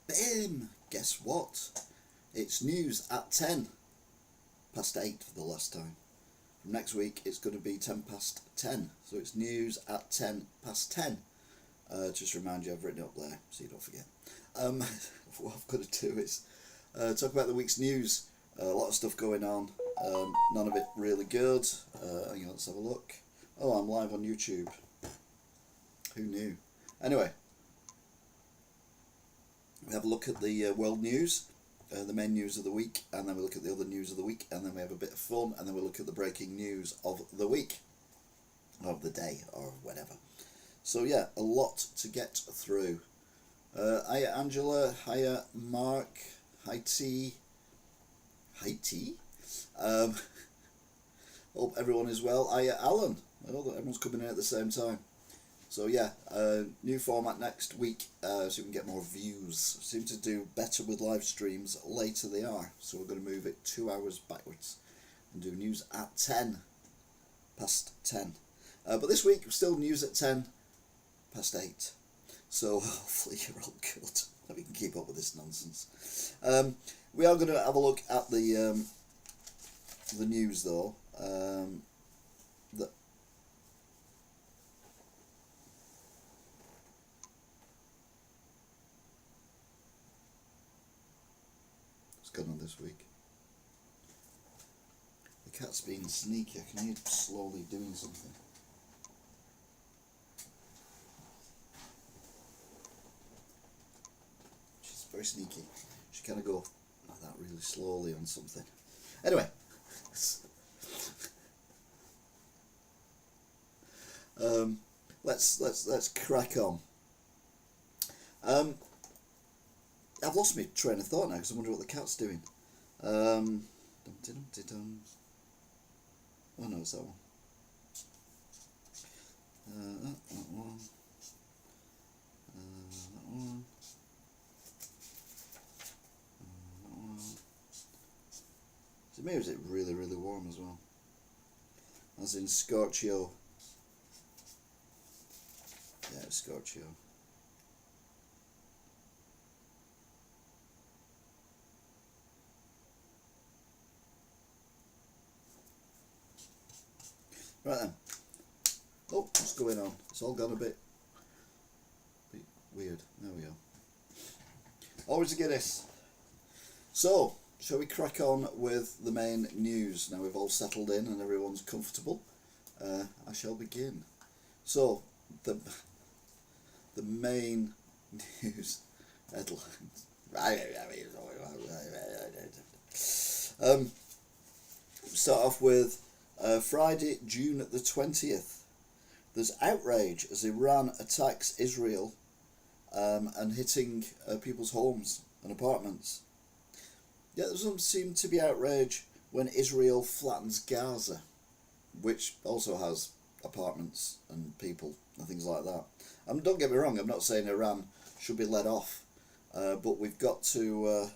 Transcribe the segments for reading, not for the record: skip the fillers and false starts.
Bim! Guess what? It's news at 10 past 8 for the last time. From next week it's going to be 10 past 10. So it's news at 10 past 10. Just remind you, I've written it up there so you don't forget. What I've got to do is talk about the week's news. A lot of stuff going on. None of it really good. Hang on, let's have a look. Oh, I'm live on YouTube. Who knew? Anyway, we have a look at the world news, the main news of the week, and then we look at the other news of the week, and then we have a bit of fun, and then we look at the breaking news of the week, of the day, or whatever. So yeah, a lot to get through. Hiya Angela, hiya Mark, hi T. Hi T. Hope everyone is well. Hiya Alan. I know that everyone's coming in at the same time. So yeah, new format next week, so we can get more views. Seem to do better with live streams later they are. So we're going to move it 2 hours backwards and do news at 10 past 10. But this week, still news at 10 past 8. So hopefully you're all good, that we can keep up with this nonsense. We are going to have a look at the news though. What's going on this week? The cat's being sneaky. I can hear it slowly doing something. She's very sneaky. She kind of go like that really slowly on something. Anyway, let's crack on. I've lost my train of thought now because I wonder what the cat's doing. Oh no, it's that one. That one. That one. That one. Is it me or is it really, really warm as well? As in Scorchio. Yeah, it's Scorchio. Right then. Oh, what's going on? It's all gone a bit weird. There we go. Always a Guinness. So, shall we crack on with the main news? Now we've all settled in and everyone's comfortable. I shall begin. So, the main news headlines. Start off with Friday, June the 20th. There's outrage as Iran attacks Israel and hitting people's homes and apartments. Yeah, there doesn't seem to be outrage when Israel flattens Gaza, which also has apartments and people and things like that. Don't get me wrong, I'm not saying Iran should be let off, but we've got to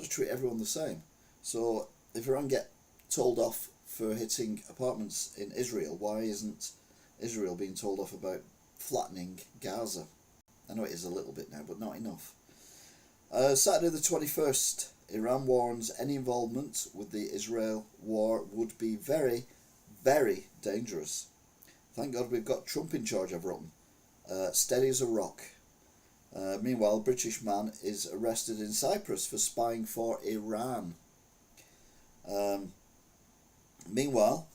treat everyone the same. So if Iran get told off for hitting apartments in Israel, why isn't Israel being told off about flattening Gaza? I know it is a little bit now, but not enough. Saturday the 21st, Iran warns any involvement with the Israel war would be very, very dangerous. Thank God we've got Trump in charge, I've written. Steady as a rock. Meanwhile, a British man is arrested in Cyprus for spying for Iran. Meanwhile,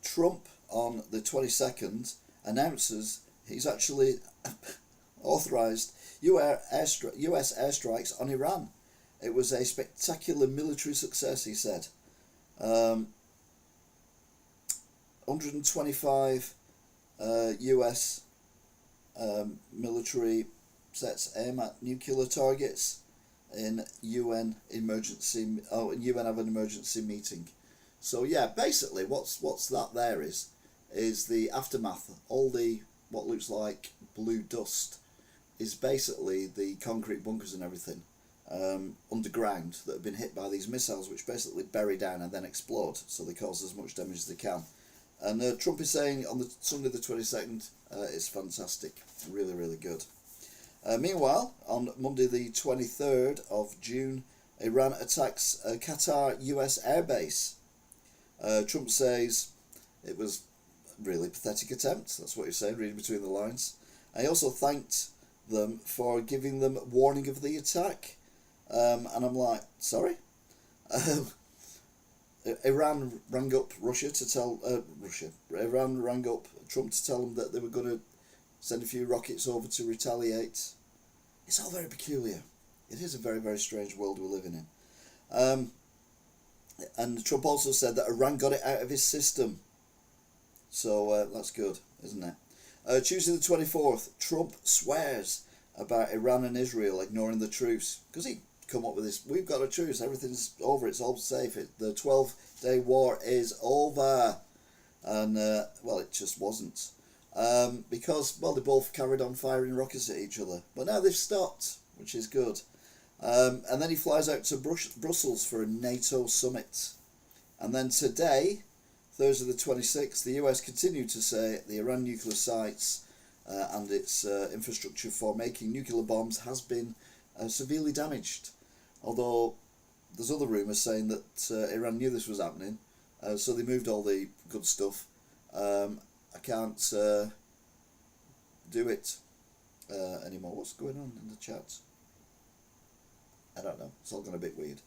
Trump on the 22nd announces he's actually authorised US airstrikes on Iran. It was a spectacular military success, he said. 125 US military sets aim at nuclear targets in UN UN have an emergency meeting. So yeah, basically what's that there is the aftermath. All the what looks like blue dust is basically the concrete bunkers and everything underground that have been hit by these missiles, which basically bury down and then explode, so they cause as much damage as they can. And Trump is saying on the Sunday the 22nd, it's fantastic, really, really good. Meanwhile, on Monday the 23rd of June, Iran attacks a Qatar US airbase. Trump says it was a really pathetic attempt. That's what he's saying, reading between the lines. He also thanked them for giving them warning of the attack. And I'm like, sorry? Iran rang up Russia to tell... Iran rang up Trump to tell them that they were going to send a few rockets over to retaliate. It's all very peculiar. It is a very, very strange world we're living in. And Trump also said that Iran got it out of his system. So that's good, isn't it? Tuesday the 24th, Trump swears about Iran and Israel ignoring the truce. Because he come up with this, we've got a truce, everything's over, it's all safe. The 12-day war is over. And, well, it just wasn't. Because, well, they both carried on firing rockets at each other. But now they've stopped, which is good. And then he flies out to Brussels for a NATO summit. And then today, Thursday the 26th, the US continued to say the Iran nuclear sites and its infrastructure for making nuclear bombs has been severely damaged. Although there's other rumours saying that Iran knew this was happening, so they moved all the good stuff. I can't do it anymore. What's going on in the chat? I don't know. It's all gone a bit weird.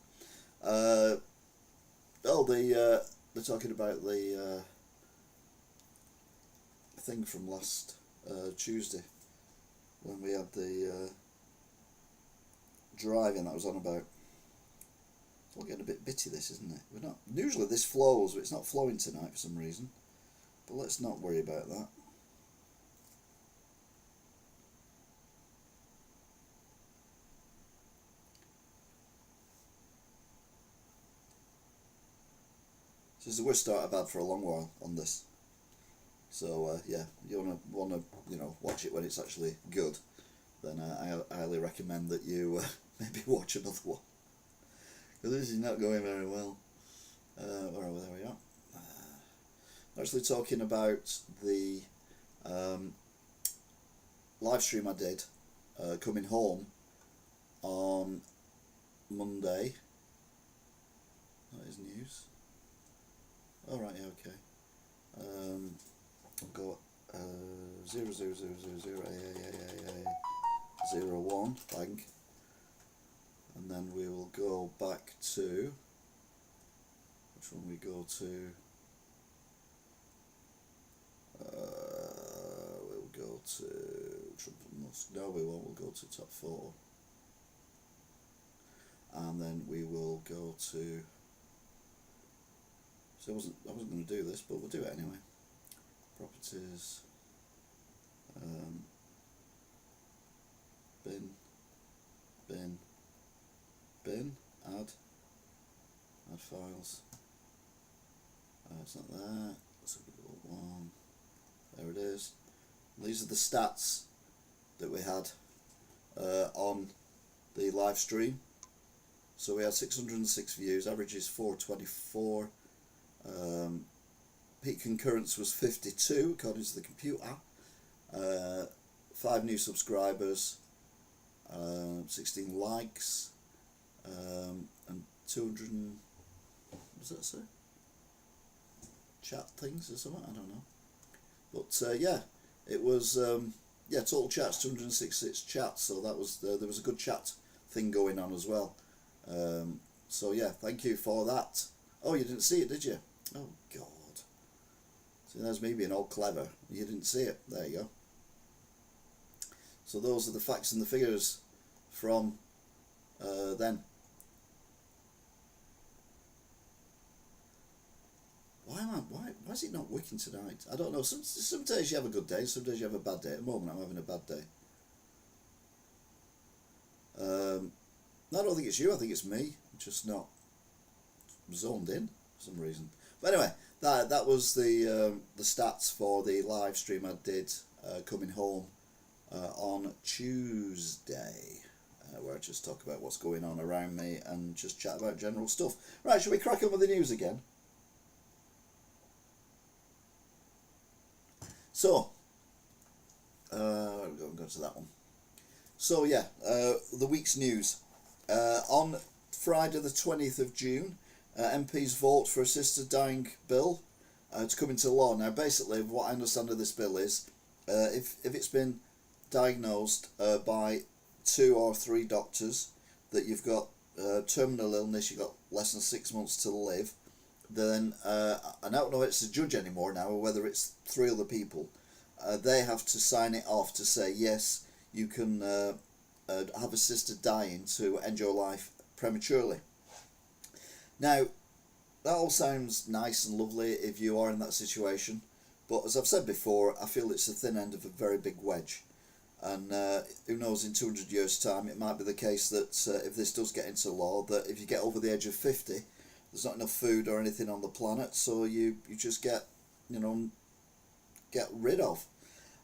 They're talking about the thing from last Tuesday when we had the driving that I was on about. It's all getting a bit bitty, this, isn't it? We're not usually this flows, but it's not flowing tonight for some reason. But let's not worry about that. This is the worst start I've had for a long while on this. So yeah, you wanna watch it when it's actually good. Then I highly recommend that you maybe watch another one. Because this is not going very well. There we are. Actually talking about the live stream I did coming home on Monday. That is news. All right, yeah, okay. I'll go 0000001 bang, and then we will go back to which one we go to. We'll go to Trump and Musk. No, we won't. We'll go to top 4, and then we will go to. So I wasn't going to do this, but we'll do it anyway. Properties. Bin. Add files. It's not there. Let's have a little one. There it is. These are the stats that we had on the live stream. So we had 606 views. Average is 424. Peak concurrence was 52 according to the computer. 5 new subscribers, 16 likes, and 200 what does that say? Chat things or something, I don't know. But yeah, it was total chats 266 chats, so that was there was a good chat thing going on as well. So yeah, thank you for that. Oh, you didn't see it, did you? Oh God. See, there's me being all clever. You didn't see it. There you go. So those are the facts and the figures from then. Why is it not working tonight? I don't know. Some days you have a good day, some days you have a bad day. At the moment I'm having a bad day. I don't think it's you, I think it's me. I'm just not zoned in for some reason. But anyway, that was the stats for the live stream I did coming home on Tuesday, where I just talk about what's going on around me and just chat about general stuff. Right, shall we crack on with the news again? So, we'll go to that one. So yeah, the week's news. On Friday the 20th of June, MPs vote for assisted dying bill to come into law. Now basically what I understand of this bill is if it's been diagnosed by 2 or 3 doctors that you've got terminal illness, you've got less than 6 months to live, then I don't know if it's the judge anymore now or whether it's 3 other people. They have to sign it off to say yes, you can have assisted dying to end your life prematurely. Now, that all sounds nice and lovely if you are in that situation, but as I've said before, I feel it's the thin end of a very big wedge. And who knows, in 200 years' time, it might be the case that if this does get into law, that if you get over the age of 50, there's not enough food or anything on the planet, so you just get rid of.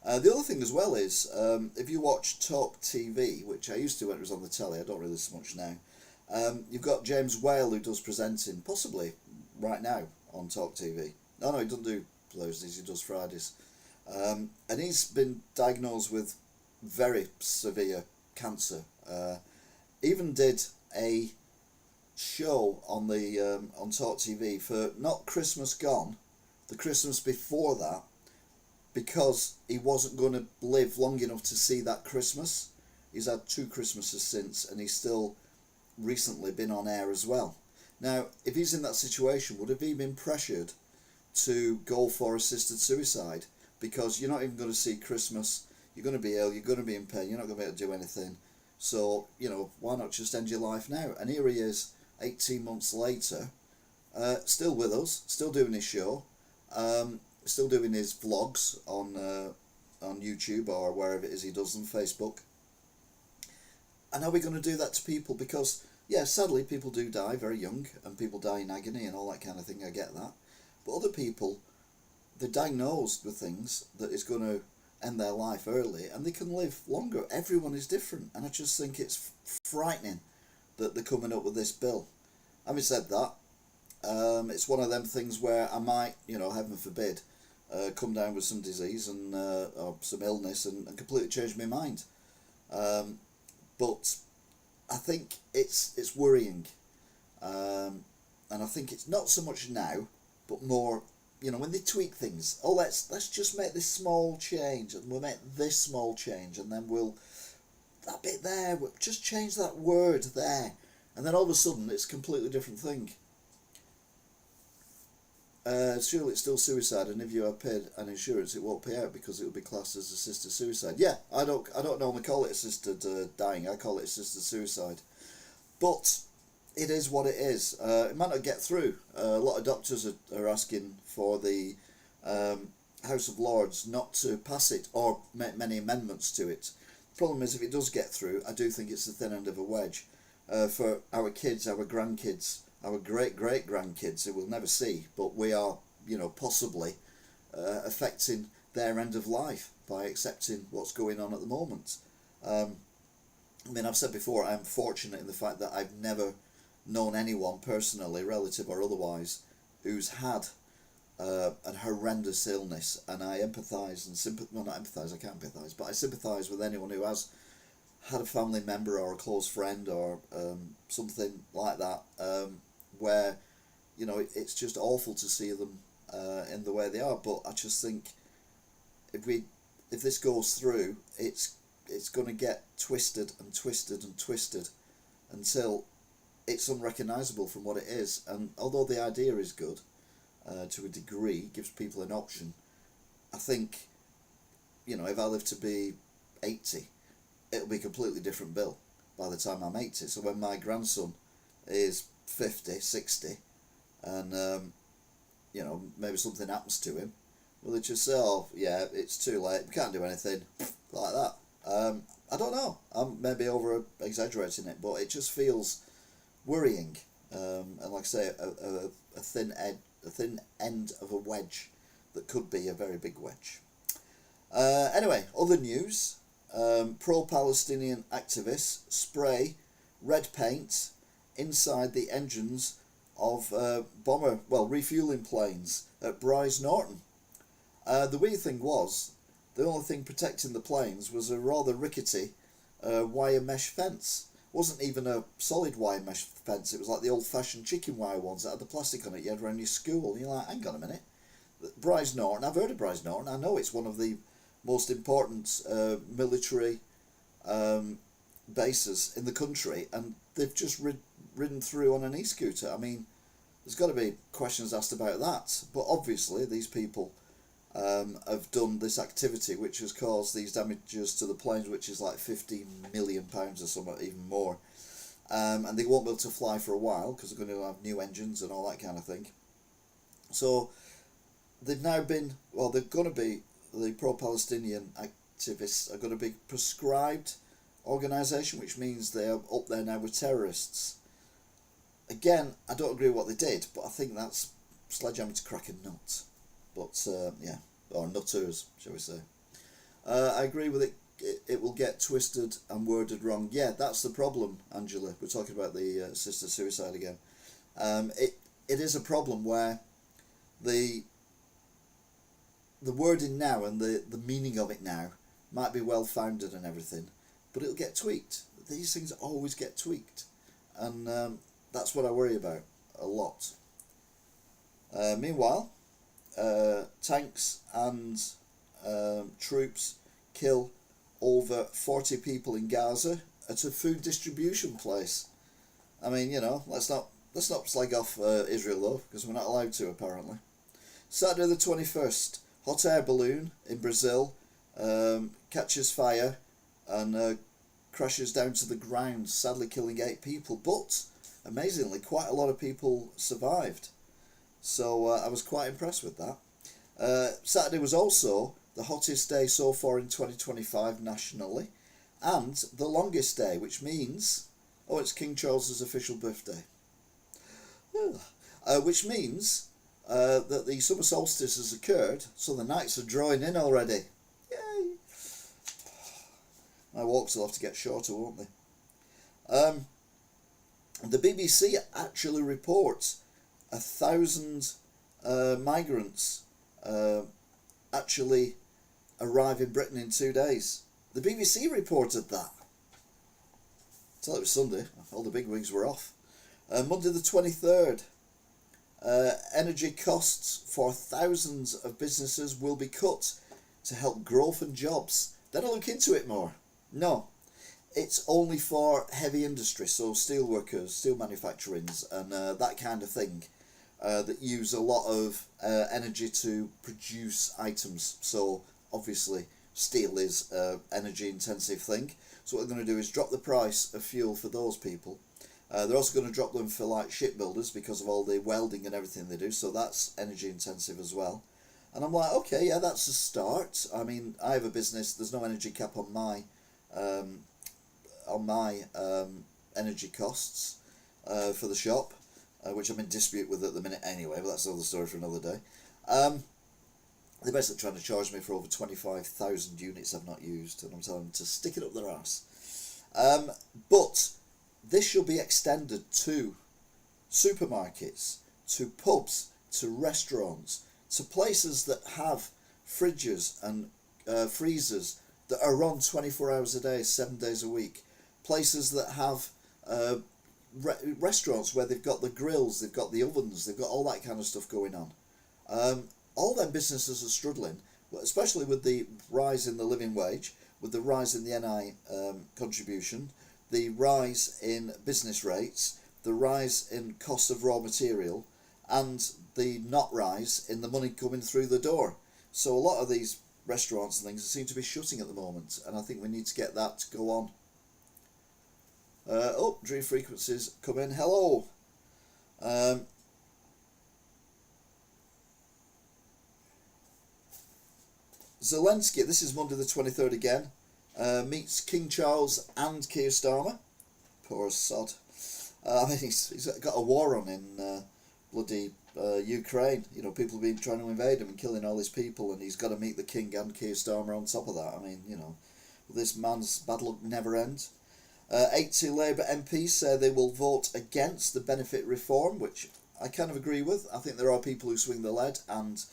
The other thing as well is, if you watch Talk TV, which I used to when it was on the telly, I don't really so much now, you've got James Whale who does presenting, possibly right now on Talk TV. No, he doesn't do Thursdays, he does Fridays. And he's been diagnosed with very severe cancer. Even did a show on Talk TV for not Christmas gone, the Christmas before that, because he wasn't going to live long enough to see that Christmas. He's had 2 Christmases since, and he's still recently been on air as well. Now, if he's in that situation, would have he been pressured to go for assisted suicide? Because you're not even going to see Christmas, you're going to be ill, you're going to be in pain, you're not going to be able to do anything. So, why not just end your life now? And here he is, 18 months later, still with us, still doing his show, still doing his vlogs on YouTube or wherever it is he does them, Facebook. And are we going to do that to people? Because, yeah, sadly people do die very young, and people die in agony and all that kind of thing, I get that. But other people, they're diagnosed with things that is going to end their life early, and they can live longer. Everyone is different, and I just think it's frightening that they're coming up with this bill. Having said that, it's one of them things where I might, heaven forbid, come down with some disease and or some illness and completely change my mind. But I think it's worrying, and I think it's not so much now, but more, when they tweak things. Oh, let's just make this small change, and we'll make this small change, and then that bit there, we'll just change that word there, and then all of a sudden it's a completely different thing. Surely it's still suicide, and if you have paid an insurance, it won't pay out because it will be classed as assisted suicide. Yeah, I don't normally call it assisted dying. I call it assisted suicide, but it is what it is. It might not get through. A lot of doctors are asking for the House of Lords not to pass it or make many amendments to it. The problem is, if it does get through, I do think it's the thin end of a wedge for our kids, our grandkids, our great-great-grandkids who we'll never see, but we are, possibly affecting their end of life by accepting what's going on at the moment. I've said before, I'm fortunate in the fact that I've never known anyone personally, relative or otherwise, who's had an horrendous illness, and I empathise and not empathise, I can't empathise, but I sympathise with anyone who has had a family member or a close friend or something like that, where it's just awful to see them in the way they are. But I just think if this goes through, it's going to get twisted and twisted and twisted until it's unrecognisable from what it is. And although the idea is good to a degree, gives people an option, I think if I live to be 80, it'll be a completely different bill by the time I'm 80. So when my grandson is 50, 60, and maybe something happens to him, will they just say, oh yeah, it's too late, we can't do anything, like that? I don't know, I'm maybe over exaggerating it, but it just feels worrying, and like I say, a thin end of a wedge that could be a very big wedge. Anyway, other news. Pro-Palestinian activists spray red paint inside the engines of refueling planes at Bryce Norton. The weird thing was, the only thing protecting the planes was a rather rickety wire mesh fence. It wasn't even a solid wire mesh fence. It was like the old-fashioned chicken wire ones that had the plastic on it you had around your school. And you're like, hang on a minute. Bryce Norton, I've heard of Bryce Norton. I know it's one of the most important military bases in the country, and they've just ridden through on an e-scooter. I mean, there's got to be questions asked about that. But obviously, these people have done this activity which has caused these damages to the planes, which is like £15 million or something, even more. And they won't be able to fly for a while because they're going to have new engines and all that kind of thing. So they've now been, well, they're going to be, the pro-Palestinian activists are going to be prescribed organisation, which means they're up there now with terrorists. Again, I don't agree with what they did, but I think that's sledgehammer to crack a nut. But yeah, or nutters, shall we say. I agree with it. It will get twisted and worded wrong. Yeah, that's the problem, Angela. We're talking about the assisted suicide again. It is a problem where the wording now and the meaning of it now might be well founded and everything, but it'll get tweaked. These things always get tweaked, and that's what I worry about a lot. Meanwhile, tanks and troops kill over 40 people in Gaza at a food distribution place. I mean, you know, let's not slag off Israel though, because we're not allowed to apparently. Saturday the 21st, hot air balloon in Brazil catches fire and crashes down to the ground, sadly killing 8 people. But amazingly, quite a lot of people survived. So I was quite impressed with that. Saturday was also the hottest day so far in 2025 nationally, and the longest day, which means, oh, it's King Charles's official birthday. Which means that the summer solstice has occurred, so the nights are drawing in already. Yay! My walks will have to get shorter, won't they? The BBC actually reports 1,000 migrants actually arrive in Britain in 2 days. The BBC reported that. Until it was Sunday, all the big wigs were off. Monday the 23rd, energy costs for thousands of businesses will be cut to help growth and jobs. Then I look into it more. No, it's only for heavy industry, so steel workers, steel manufacturings and that kind of thing, that use a lot of energy to produce items. So obviously steel is an energy intensive thing. So what they're going to do is drop the price of fuel for those people. They're also going to drop them for like shipbuilders because of all the welding and everything they do, so that's energy intensive as well. And I'm like, okay, yeah, that's a start. I mean, I have a business, there's no energy cap on my energy costs for the shop, which I'm in dispute with at the minute anyway, but that's another story for another day. They're basically trying to charge me for over 25,000 units I've not used, and I'm telling them to stick it up their arse. But this should be extended to supermarkets, to pubs, to restaurants, to places that have fridges and freezers that are on 24 hours a day, 7 days a week. Places that have restaurants where they've got the grills, they've got the ovens, they've got all that kind of stuff going on. All them businesses are struggling, especially with the rise in the living wage, with the rise in the NI contribution, the rise in business rates, the rise in cost of raw material, and the not rise in the money coming through the door. So a lot of these restaurants and things seem to be shutting at the moment, and I think we need to get that to go on. Dream frequencies come in. Hello. Zelensky, this is Monday the 23rd again, meets King Charles and Keir Starmer. Poor sod. I mean, he's got a war on in bloody Ukraine. You know, people have been trying to invade him and killing all his people, and he's got to meet the King and Keir Starmer on top of that. I mean, you know, this man's bad luck never ends. 80 Labour MPs say they will vote against the benefit reform, which I kind of agree with. I think there are people who swing the lead and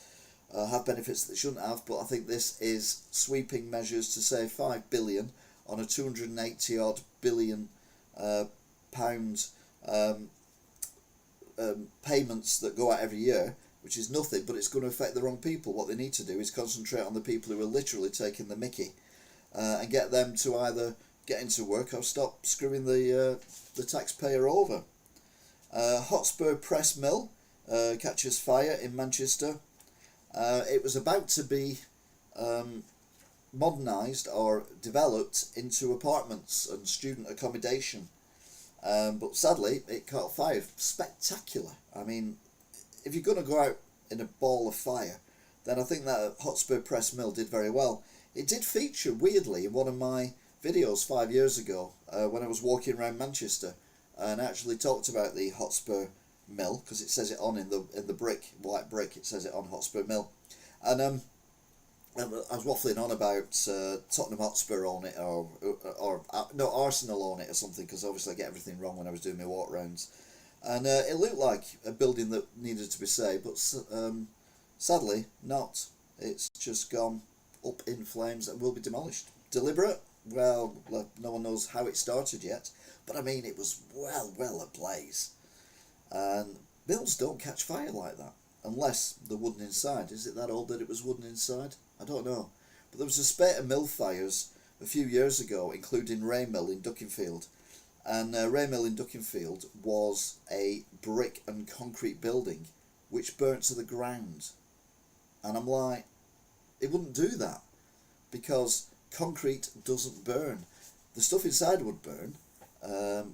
have benefits that they shouldn't have, but I think this is sweeping measures to save £5 billion on a 280 odd billion pound payments that go out every year, which is nothing, but it's going to affect the wrong people. What they need to do is concentrate on the people who are literally taking the mickey, and get them to either get into work or stop screwing the taxpayer over. Hotspur Press Mill catches fire in Manchester. It was about to be modernised or developed into apartments and student accommodation, but sadly it caught fire. Spectacular. I mean, if you're going to go out in a ball of fire, then I think that Hotspur Press Mill did very well. It did feature weirdly in one of my videos 5 years ago when I was walking around Manchester, and actually talked about the Hotspur Mill, because it says it on in the brick, white brick, it says it on Hotspur Mill. And I was waffling on about Tottenham Hotspur on it, or no, Arsenal on it or something, because obviously I get everything wrong when I was doing my walk rounds. And it looked like a building that needed to be saved, but sadly not. It's just gone up in flames and will be demolished. Deliberate? Well, no one knows how it started yet, but I mean, it was well ablaze. And mills don't catch fire like that, unless they're wooden inside. Is it that old that it was wooden inside? I don't know. But there was a spate of mill fires a few years ago, including Ray Mill in Duckingfield. And Ray Mill in Duckingfield was a brick and concrete building which burnt to the ground. And I'm like, it wouldn't do that, because concrete doesn't burn. The stuff inside would burn,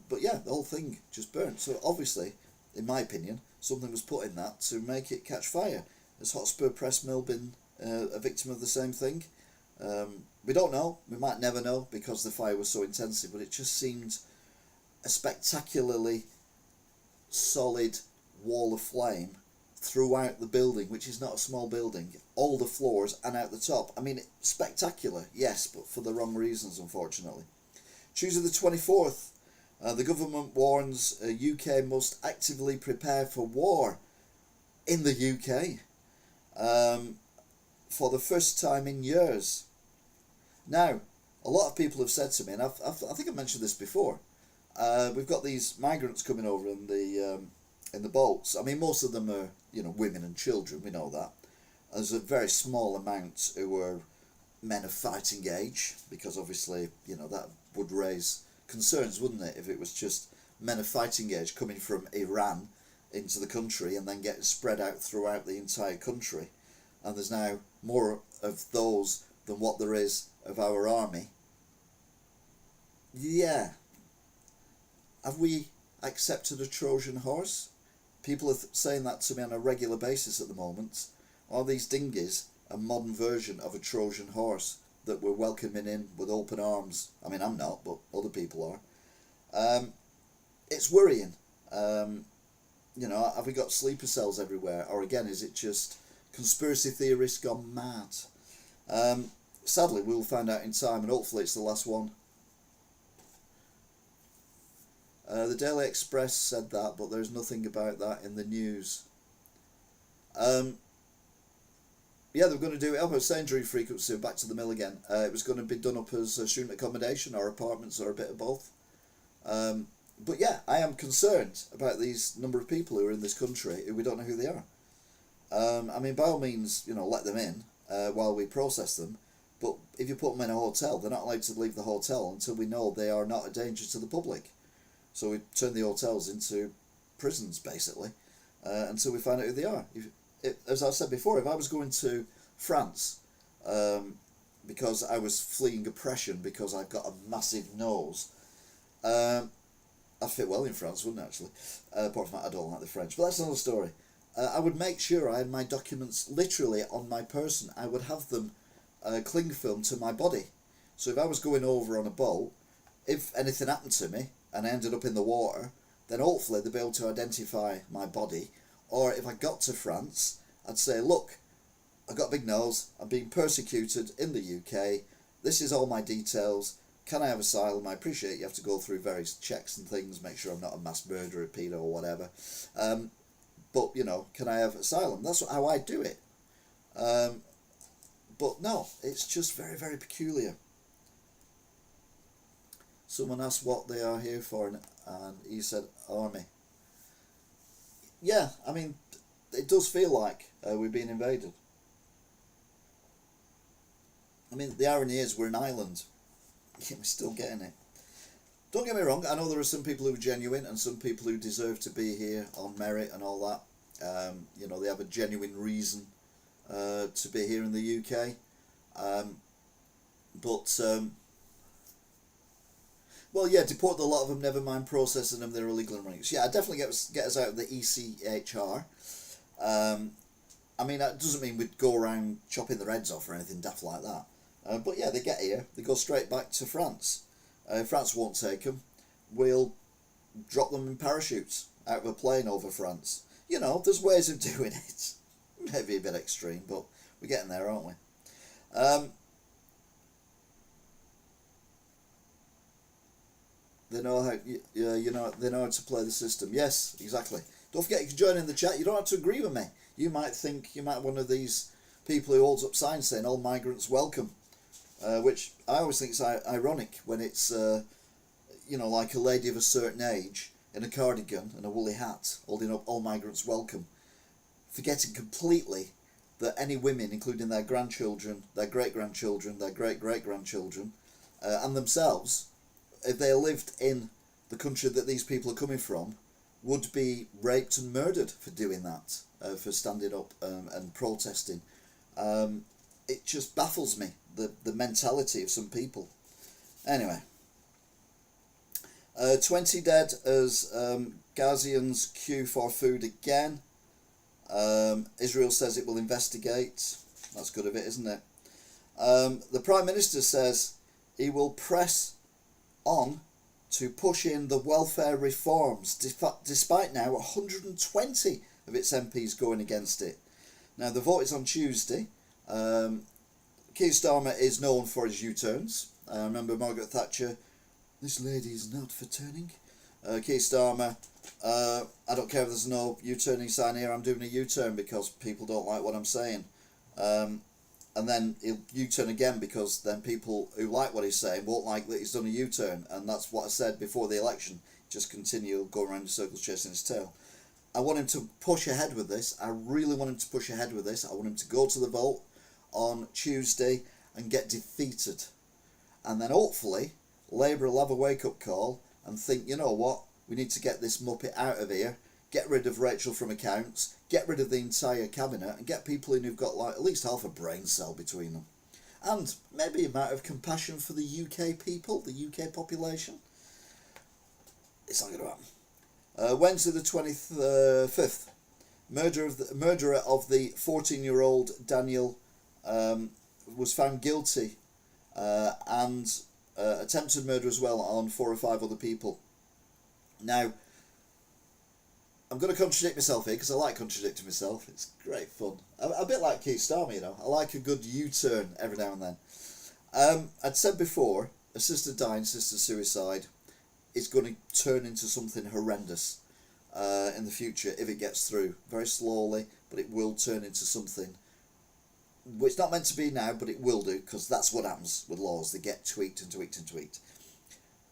but yeah, the whole thing just burnt. So obviously, in my opinion, something was put in that to make it catch fire. Has Hotspur Press Mill been a victim of the same thing? We don't know. We might never know, because the fire was so intensive, but it just seemed a spectacularly solid wall of flame throughout the building, which is not a small building, all the floors and out the top. I mean, spectacular, yes, but for the wrong reasons, unfortunately. Tuesday the 24th, the government warns UK must actively prepare for war in the UK for the first time in years. Now, a lot of people have said to me, and I think I mentioned this before, we've got these migrants coming over in the boats. I mean, most of them are, women and children, we know that. There's a very small amount who are men of fighting age, because obviously, that would raise concerns, wouldn't it, if it was just men of fighting age coming from Iran into the country and then getting spread out throughout the entire country. And there's now more of those than what there is of our army. Yeah. Have we accepted a Trojan horse? People are saying that to me on a regular basis at the moment. Are these dinghies a modern version of a Trojan horse that we're welcoming in with open arms? I mean, I'm not, but other people are. It's worrying. Have we got sleeper cells everywhere? Or again, is it just conspiracy theorists gone mad? Sadly, we'll find out in time, and hopefully it's the last one. The Daily Express said that, but there's nothing about that in the news. Yeah, they're going to do it up at St. Injury frequency, back to the mill again. It was going to be done up as student accommodation or apartments or a bit of both. But yeah, I am concerned about these number of people who are in this country who we don't know who they are. I mean, by all means, let them in while we process them. But if you put them in a hotel, they're not allowed to leave the hotel until we know they are not a danger to the public. So we turn the hotels into prisons, basically, until we find out who they are. As I said before, if I was going to France because I was fleeing oppression because I've got a massive nose, I'd fit well in France, wouldn't I, actually? Apart from that, I don't like the French. But that's another story. I would make sure I had my documents literally on my person. I would have them cling film to my body. So if I was going over on a boat, if anything happened to me and I ended up in the water, then hopefully they'd be able to identify my body. Or if I got to France, I'd say, look, I've got a big nose, I'm being persecuted in the UK, this is all my details, can I have asylum? I appreciate you have to go through various checks and things, make sure I'm not a mass murderer, pedo or whatever. But, can I have asylum? That's how I do it. But no, it's just very, very peculiar. Someone asked what they are here for, and he said army. Yeah, I mean, it does feel like we're being invaded. I mean, the irony is we're an island. We're still getting it. Don't get me wrong, I know there are some people who are genuine and some people who deserve to be here on merit and all that. They have a genuine reason to be here in the UK. Well, yeah, deport a lot of them, never mind processing them, they're illegal immigrants. Yeah, definitely get us out of the ECHR. I mean, that doesn't mean we'd go around chopping their heads off or anything daft like that. But yeah, they get here, they go straight back to France. France won't take them. We'll drop them in parachutes out of a plane over France. There's ways of doing it. Maybe a bit extreme, but we're getting there, aren't we? They know how they know how to play the system. Yes, exactly. Don't forget you can join in the chat. You don't have to agree with me. You might think you might one of these people who holds up signs saying all migrants welcome, which I always think is ironic when it's like a lady of a certain age in a cardigan and a woolly hat holding up all migrants welcome, forgetting completely that any women, including their grandchildren, their great-grandchildren, their great-great-grandchildren, and themselves, if they lived in the country that these people are coming from, would be raped and murdered for doing that, for standing up and protesting. It just baffles me, the mentality of some people. Anyway, 20 dead as Gazians queue for food again. Israel says it will investigate. That's good of it, isn't it? The Prime Minister says he will press on to push in the welfare reforms, despite now 120 of its MPs going against it. Now, the vote is on Tuesday. Keir Starmer is known for his U-turns. Remember Margaret Thatcher, this lady is not for turning. Keir Starmer, I don't care if there's no U-turning sign here, I'm doing a U-turn because people don't like what I'm saying. And then he'll U-turn again because then people who like what he's saying won't like that he's done a U-turn. And that's what I said before the election. Just continue going around in circles chasing his tail. I want him to push ahead with this. I really want him to push ahead with this. I want him to go to the vote on Tuesday and get defeated. And then hopefully Labour will have a wake-up call and think, you know what, we need to get this muppet out of here, get rid of Rachel from accounts, get rid of the entire cabinet, and get people in who've got like at least half a brain cell between them. And maybe a matter of compassion for the UK people, the UK population. It's not going to happen. Wednesday the 25th, murderer of the 14-year-old Daniel was found guilty and attempted murder as well on 4 or 5 other people. Now, I'm going to contradict myself here because I like contradicting myself. It's great fun. A bit like Keir Starmer, I like a good U-turn every now and then. I'd said before, assisted dying, assisted suicide is going to turn into something horrendous in the future if it gets through. Very slowly, but it will turn into something which it's not meant to be now, but it will do because that's what happens with laws. They get tweaked and tweaked and tweaked.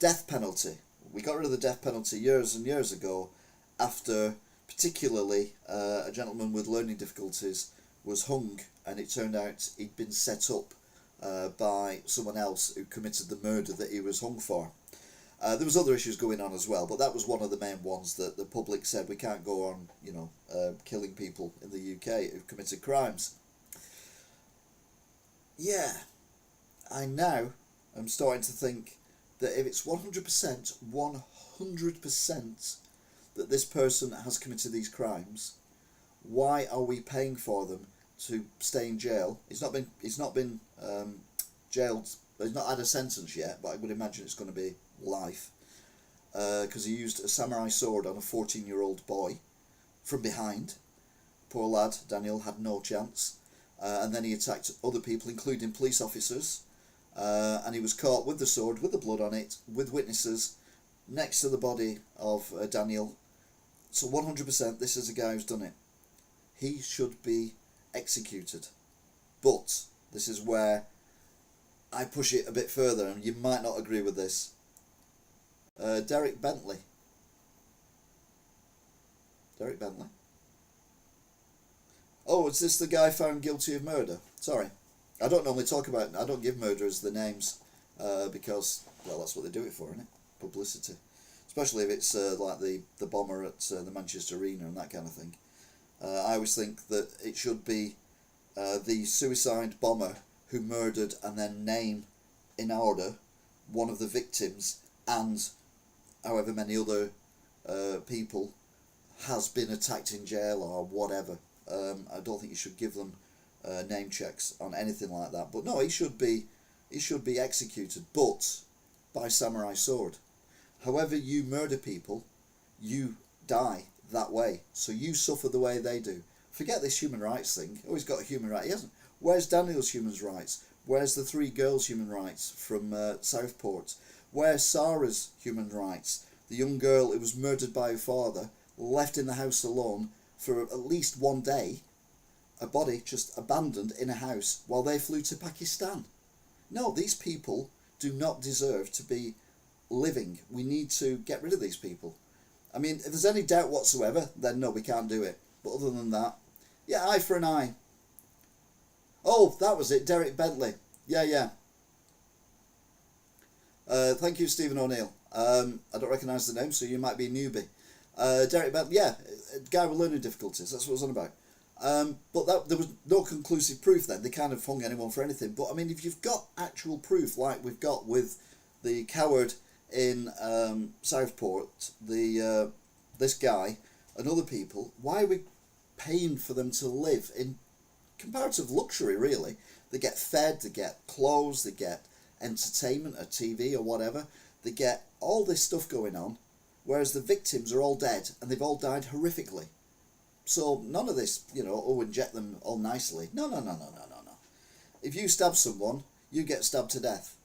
Death penalty. We got rid of the death penalty years and years ago after particularly a gentleman with learning difficulties was hung, and it turned out he'd been set up by someone else who committed the murder that he was hung for. There was other issues going on as well, but that was one of the main ones that the public said we can't go on, killing people in the UK who've committed crimes. Yeah, I now am starting to think that if it's 100% that this person has committed these crimes, why are we paying for them to stay in jail? He's not been jailed. He's not had a sentence yet, but I would imagine it's going to be life because he used a samurai sword on a 14-year-old boy from behind. Poor lad, Daniel had no chance, and then he attacked other people, including police officers, and he was caught with the sword, with the blood on it, with witnesses, next to the body of Daniel. So 100% this is a guy who's done it. He should be executed. But this is where I push it a bit further, and you might not agree with this. Derek Bentley. Derek Bentley. Oh, is this the guy found guilty of murder? Sorry. I don't normally talk about... I don't give murderers the names because, well, that's what they do it for, isn't it? Publicity. Especially if it's like the bomber at the Manchester Arena and that kind of thing. I always think that it should be the suicide bomber who murdered and then name in order one of the victims and however many other people has been attacked in jail or whatever. I don't think you should give them name checks on anything like that. But no, he should be executed, but by samurai sword. However you murder people, you die that way. So you suffer the way they do. Forget this human rights thing. Oh, he's got a human right. He hasn't. Where's Daniel's human rights? Where's the 3 girls' human rights from Southport? Where's Sarah's human rights? The young girl who was murdered by her father, left in the house alone for at least one day, a body just abandoned in a house while they flew to Pakistan. No, these people do not deserve to be living. We need to get rid of these people. I mean, if there's any doubt whatsoever, then no, we can't do it. But other than that, yeah, eye for an eye. Oh, that was it, Derek Bentley. Yeah. Thank you, Stephen O'Neill. I don't recognise the name, so you might be a newbie. Derek Bentley, yeah, guy with learning difficulties, that's what it was on about. But there was no conclusive proof then. They kind of hung anyone for anything. But I mean, if you've got actual proof, like we've got with the coward in Southport, this guy and other people, why are we paying for them to live in comparative luxury, really? They get fed, they get clothes, they get entertainment, a TV or whatever. They get all this stuff going on, whereas the victims are all dead and they've all died horrifically. So none of this, inject them all nicely. No. If you stab someone, you get stabbed to death.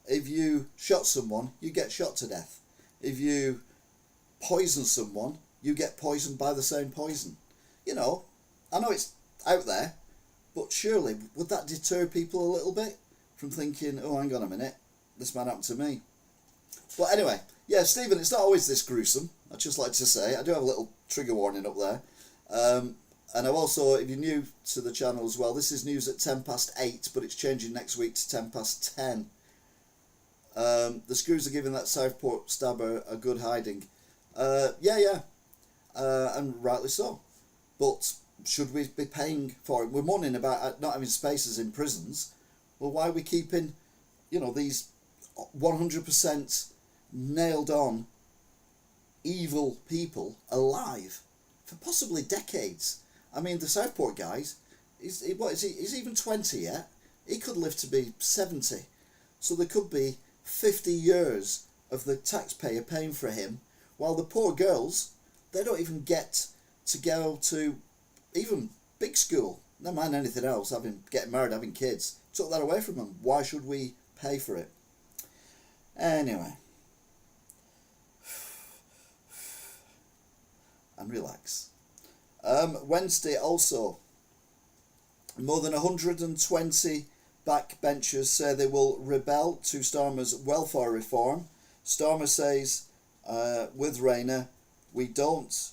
If you shot someone, you get shot to death. If you poison someone, you get poisoned by the same poison. I know it's out there, but surely would that deter people a little bit from thinking, oh, hang on a minute, this might happen to me. But anyway, yeah, Stephen, it's not always this gruesome. I'd just like to say, I do have a little trigger warning up there. And I've also, if you're new to the channel as well, this is news at 8:10, but it's changing next week to 10:10. The screws are giving that Southport stabber a good hiding. Yeah. And rightly so. But should we be paying for it? We're moaning about not having spaces in prisons. Well, why are we keeping, these 100% nailed on evil people alive for possibly decades? I mean, the Southport guys, he's even 20 yet? He could live to be 70. So there could be 50 years of the taxpayer paying for him, while the poor girls, they don't even get to go to even big school. Never mind anything else, getting married, having kids. Took that away from them. Why should we pay for it? Anyway. And relax. Wednesday also, more than 120 backbenchers say they will rebel to Starmer's welfare reform. Starmer says with Rayner, we don't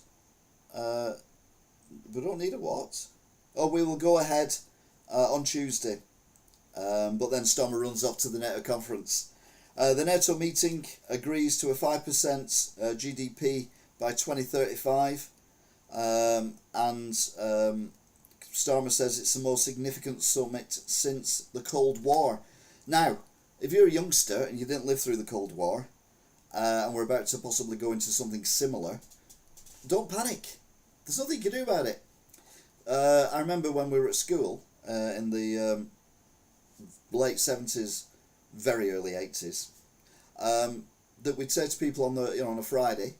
need a what? Oh, we will go ahead on Tuesday. But then Starmer runs off to the NATO conference. The NATO meeting agrees to a 5% GDP by 2035. And Starmer says it's the most significant summit since the Cold War. Now, if you're a youngster and you didn't live through the Cold War, and we're about to possibly go into something similar, don't panic. There's nothing you can do about it. I remember when we were at school in the late 70s, very early 80s, that we'd say to people on a Friday,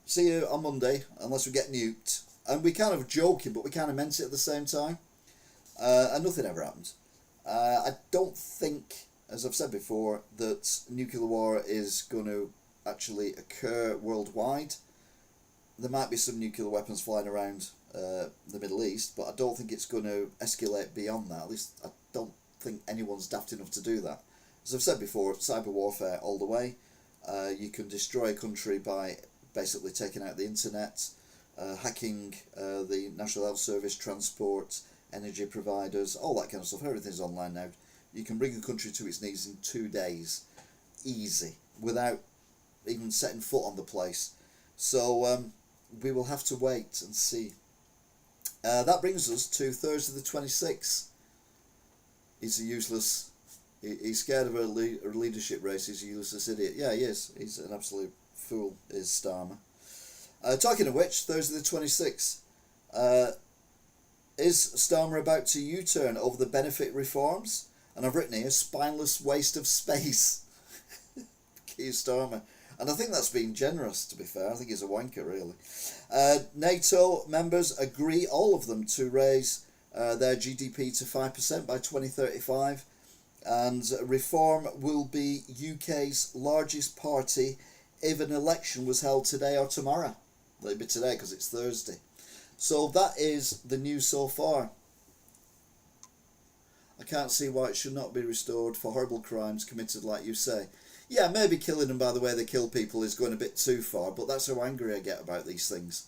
see you on Monday unless we get nuked. And we kind of joking, but we kind of meant it at the same time. And nothing ever happened. I don't think, as I've said before, that nuclear war is going to actually occur worldwide. There might be some nuclear weapons flying around the Middle East, but I don't think it's going to escalate beyond that. At least I don't think anyone's daft enough to do that. As I've said before, cyber warfare all the way. You can destroy a country by basically taking out the internet, hacking the National Health Service, transport, energy providers, all that kind of stuff. Everything's online now. You can bring a country to its knees in 2 days, easy, without even setting foot on the place. So we will have to wait and see. That brings us to Thursday the 26th. He's a useless... He's scared of a leadership race. He's a useless idiot. Yeah, he is. He's an absolute fool, is Starmer. Talking of which, Thursday the 26th. Is Starmer about to U-turn over the benefit reforms? And I've written here, spineless waste of space. Keir Starmer. And I think that's being generous, to be fair. I think he's a wanker, really. NATO members agree, all of them, to raise their GDP to 5% by 2035. And Reform will be UK's largest party if an election was held today or tomorrow. It'll be today because it's Thursday. So that is the news so far. I can't see why it should not be restored for horrible crimes committed, like you say. Yeah, maybe killing them by the way they kill people is going a bit too far, but that's how angry I get about these things.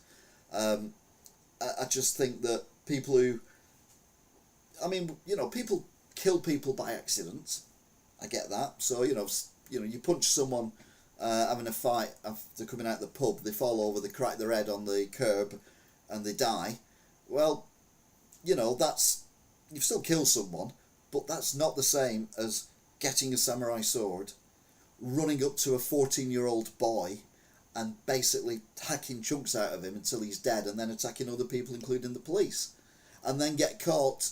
I just think that people who... I mean, you know, people kill people by accident. I get that. So, you know, you punch someone having a fight after coming out the pub, they fall over, they crack their head on the curb, and they die. Well, you know, that's... You've still killed someone, but that's not the same as getting a samurai sword, running up to a 14-year-old boy and basically hacking chunks out of him until he's dead, and then attacking other people, including the police, and then get caught,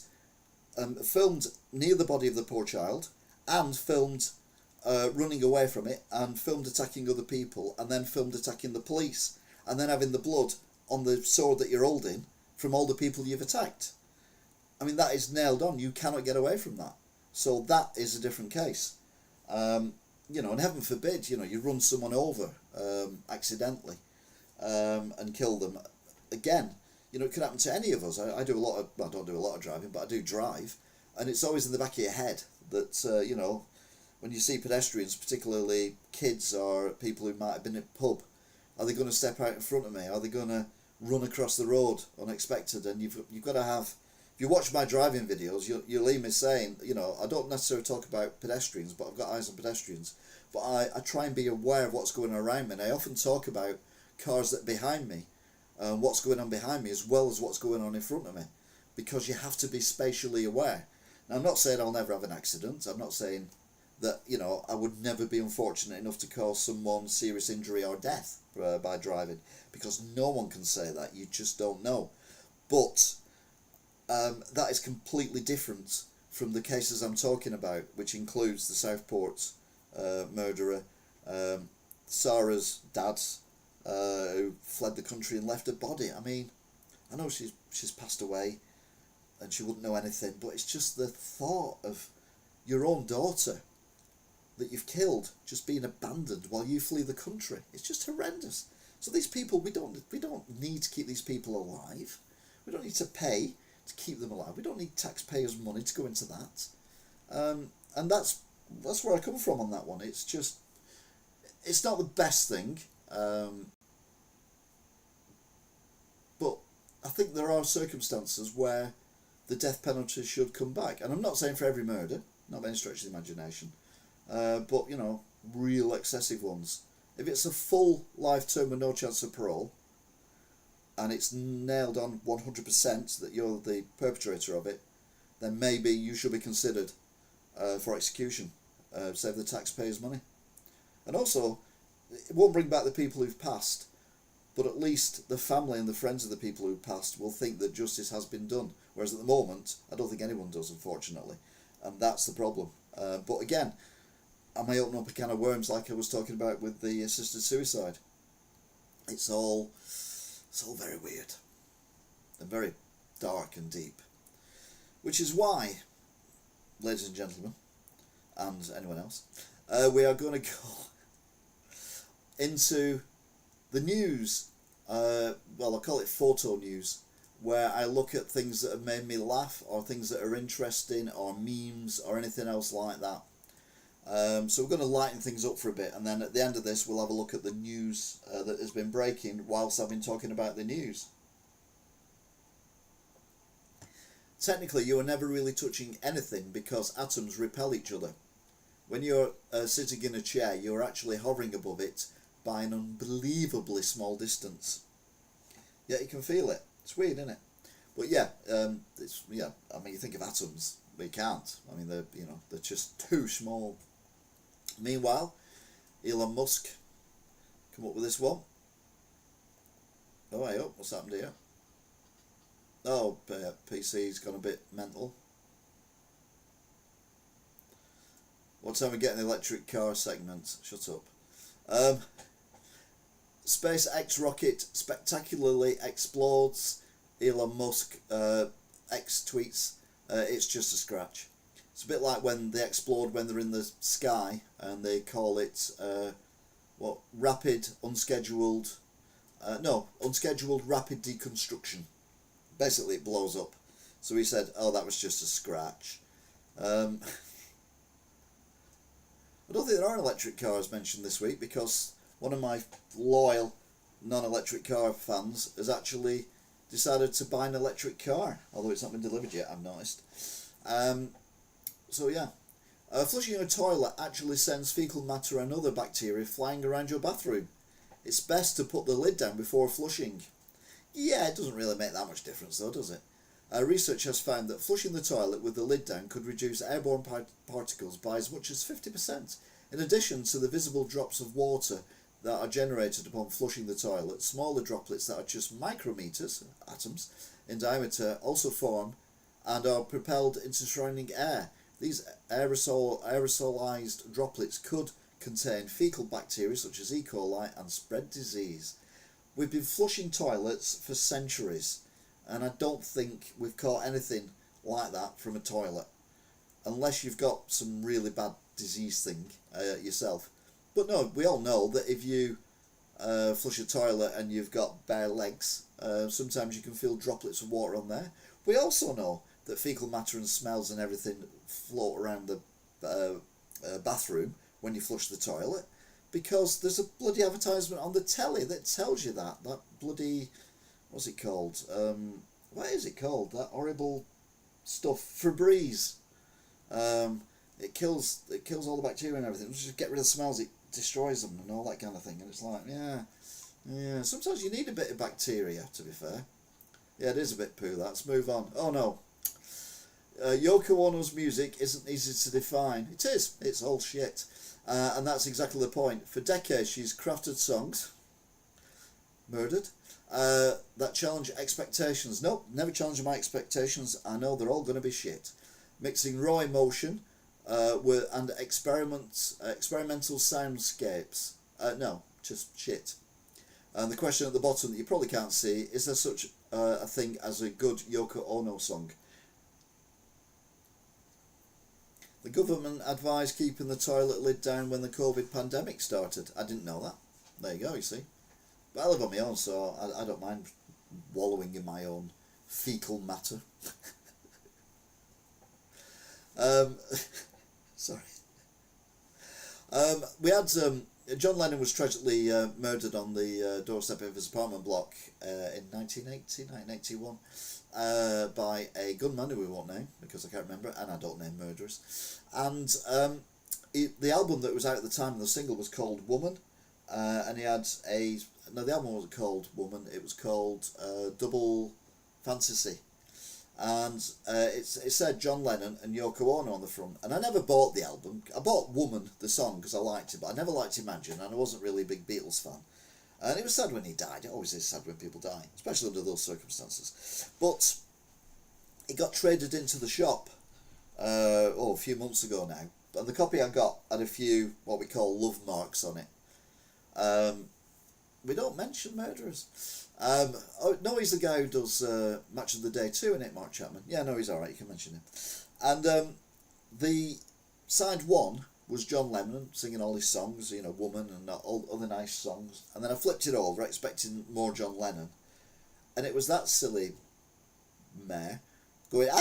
filmed near the body of the poor child, and filmed running away from it, and filmed attacking other people, and then filmed attacking the police, and then having the blood on the sword that you're holding from all the people you've attacked. I mean, that is nailed on. You cannot get away from that. So that is a different case. You know, and heaven forbid, you know, you run someone over accidentally and kill them. Again, you know, it could happen to any of us. I do a lot of, well, I don't do a lot of driving, but I do drive. And it's always in the back of your head that, you know, when you see pedestrians, particularly kids or people who might have been at a pub, are they going to step out in front of me? Are they going to run across the road unexpected? And you've got to have... If you watch my driving videos, you'll hear me saying, you know, I don't necessarily talk about pedestrians, but I've got eyes on pedestrians. But I try and be aware of what's going on around me. And I often talk about cars that are behind me, what's going on behind me, as well as what's going on in front of me. Because you have to be spatially aware. Now, I'm not saying I'll never have an accident. I'm not saying that, you know, I would never be unfortunate enough to cause someone serious injury or death by driving. Because no one can say that. You just don't know. But... that is completely different from the cases I'm talking about, which includes the Southport murderer, Sarah's dad, who fled the country and left her body. I mean, I know she's passed away and she wouldn't know anything, but it's just the thought of your own daughter that you've killed just being abandoned while you flee the country. It's just horrendous. So these people, we don't need to keep these people alive. We don't need to pay to keep them alive. We don't need taxpayers' money to go into that. And that's where I come from on that one. It's just, it's not the best thing. But I think there are circumstances where the death penalty should come back. And I'm not saying for every murder, not by any stretch of the imagination, but, you know, real excessive ones. If it's a full life term with no chance of parole, and it's nailed on 100% that you're the perpetrator of it, then maybe you should be considered for execution. Save the taxpayers' money. And also, it won't bring back the people who've passed, but at least the family and the friends of the people who've passed will think that justice has been done. Whereas at the moment, I don't think anyone does, unfortunately. And that's the problem. But again, I may open up a can of worms like I was talking about with the assisted suicide. It's all very weird and very dark and deep. Which is why, ladies and gentlemen, and anyone else, we are going to go into the news. Well, I call it photo news, where I look at things that have made me laugh, or things that are interesting, or memes, or anything else like that. So we're going to lighten things up for a bit, and then at the end of this we'll have a look at the news that has been breaking whilst I've been talking about the news. Technically, you are never really touching anything because atoms repel each other. When you're sitting in a chair, you're actually hovering above it by an unbelievably small distance. Yet you can feel it. It's weird, isn't it? But yeah, I mean, you think of atoms, but you can't. I mean, they're just too small. Meanwhile, Elon Musk come up with this one. Oh, hey up, what's happened here? Oh, PC's gone a bit mental. What time are we getting the electric car segment? Shut up. SpaceX rocket spectacularly explodes. Elon Musk X tweets, it's just a scratch. It's a bit like when they explode when they're in the sky, and they call it unscheduled rapid deconstruction. Basically it blows up. So he said, oh, that was just a scratch. I don't think there are electric cars mentioned this week, because one of my loyal non-electric car fans has actually decided to buy an electric car, although it's not been delivered yet, I've noticed. So yeah, flushing a toilet actually sends fecal matter and other bacteria flying around your bathroom. It's best to put the lid down before flushing. Yeah, it doesn't really make that much difference though, does it? Research has found that flushing the toilet with the lid down could reduce airborne particles by as much as 50%. In addition to the visible drops of water that are generated upon flushing the toilet, smaller droplets that are just micrometers, atoms, in diameter also form and are propelled into surrounding air. These aerosolized droplets could contain fecal bacteria such as E. coli and spread disease. We've been flushing toilets for centuries, and I don't think we've caught anything like that from a toilet, unless you've got some really bad disease thing yourself. But no, we all know that if you flush a toilet and you've got bare legs, sometimes you can feel droplets of water on there. We also know that fecal matter and smells and everything float around the bathroom when you flush the toilet, because there's a bloody advertisement on the telly that tells you that bloody, what's it called? What is it called? That horrible stuff, Febreze. It kills all the bacteria and everything. Just get rid of the smells, it destroys them and all that kind of thing. And it's like, yeah. Sometimes you need a bit of bacteria, to be fair. Yeah, it is a bit poo. Let's move on. Oh no. Yoko Ono's music isn't easy to define. It is. It's all shit. And that's exactly the point. For decades she's crafted songs, murdered, that challenge expectations. Nope, never challenge my expectations. I know they're all going to be shit. Mixing raw emotion and experimental soundscapes. No, just shit. And the question at the bottom that you probably can't see, is there such a thing as a good Yoko Ono song? The government advised keeping the toilet lid down when the COVID pandemic started. I didn't know that. There you go, you see. But I live on my own, so I don't mind wallowing in my own fecal matter. Sorry. We had John Lennon was tragically murdered on the doorstep of his apartment block in 1981 by a gunman who we won't name because I can't remember, and I don't name murderers. And the album that was out at the time, the single was called Woman, and he had the album wasn't called Woman, it was called Double Fantasy. And it said John Lennon and Yoko Ono on the front. And I never bought the album. I bought Woman, the song, because I liked it, but I never liked Imagine, and I wasn't really a big Beatles fan. And it was sad when he died. It always is sad when people die, especially under those circumstances. But it got traded into the shop a few months ago now. And the copy I got had a few, what we call love marks on it. We don't mention murderers. No, he's the guy who does Match of the Day 2, isn't it, Mark Chapman? Yeah, no, he's alright, you can mention him. And the side one was John Lennon singing all his songs, Woman and all other nice songs. And then I flipped it over, expecting more John Lennon. And it was that silly mare going, I'm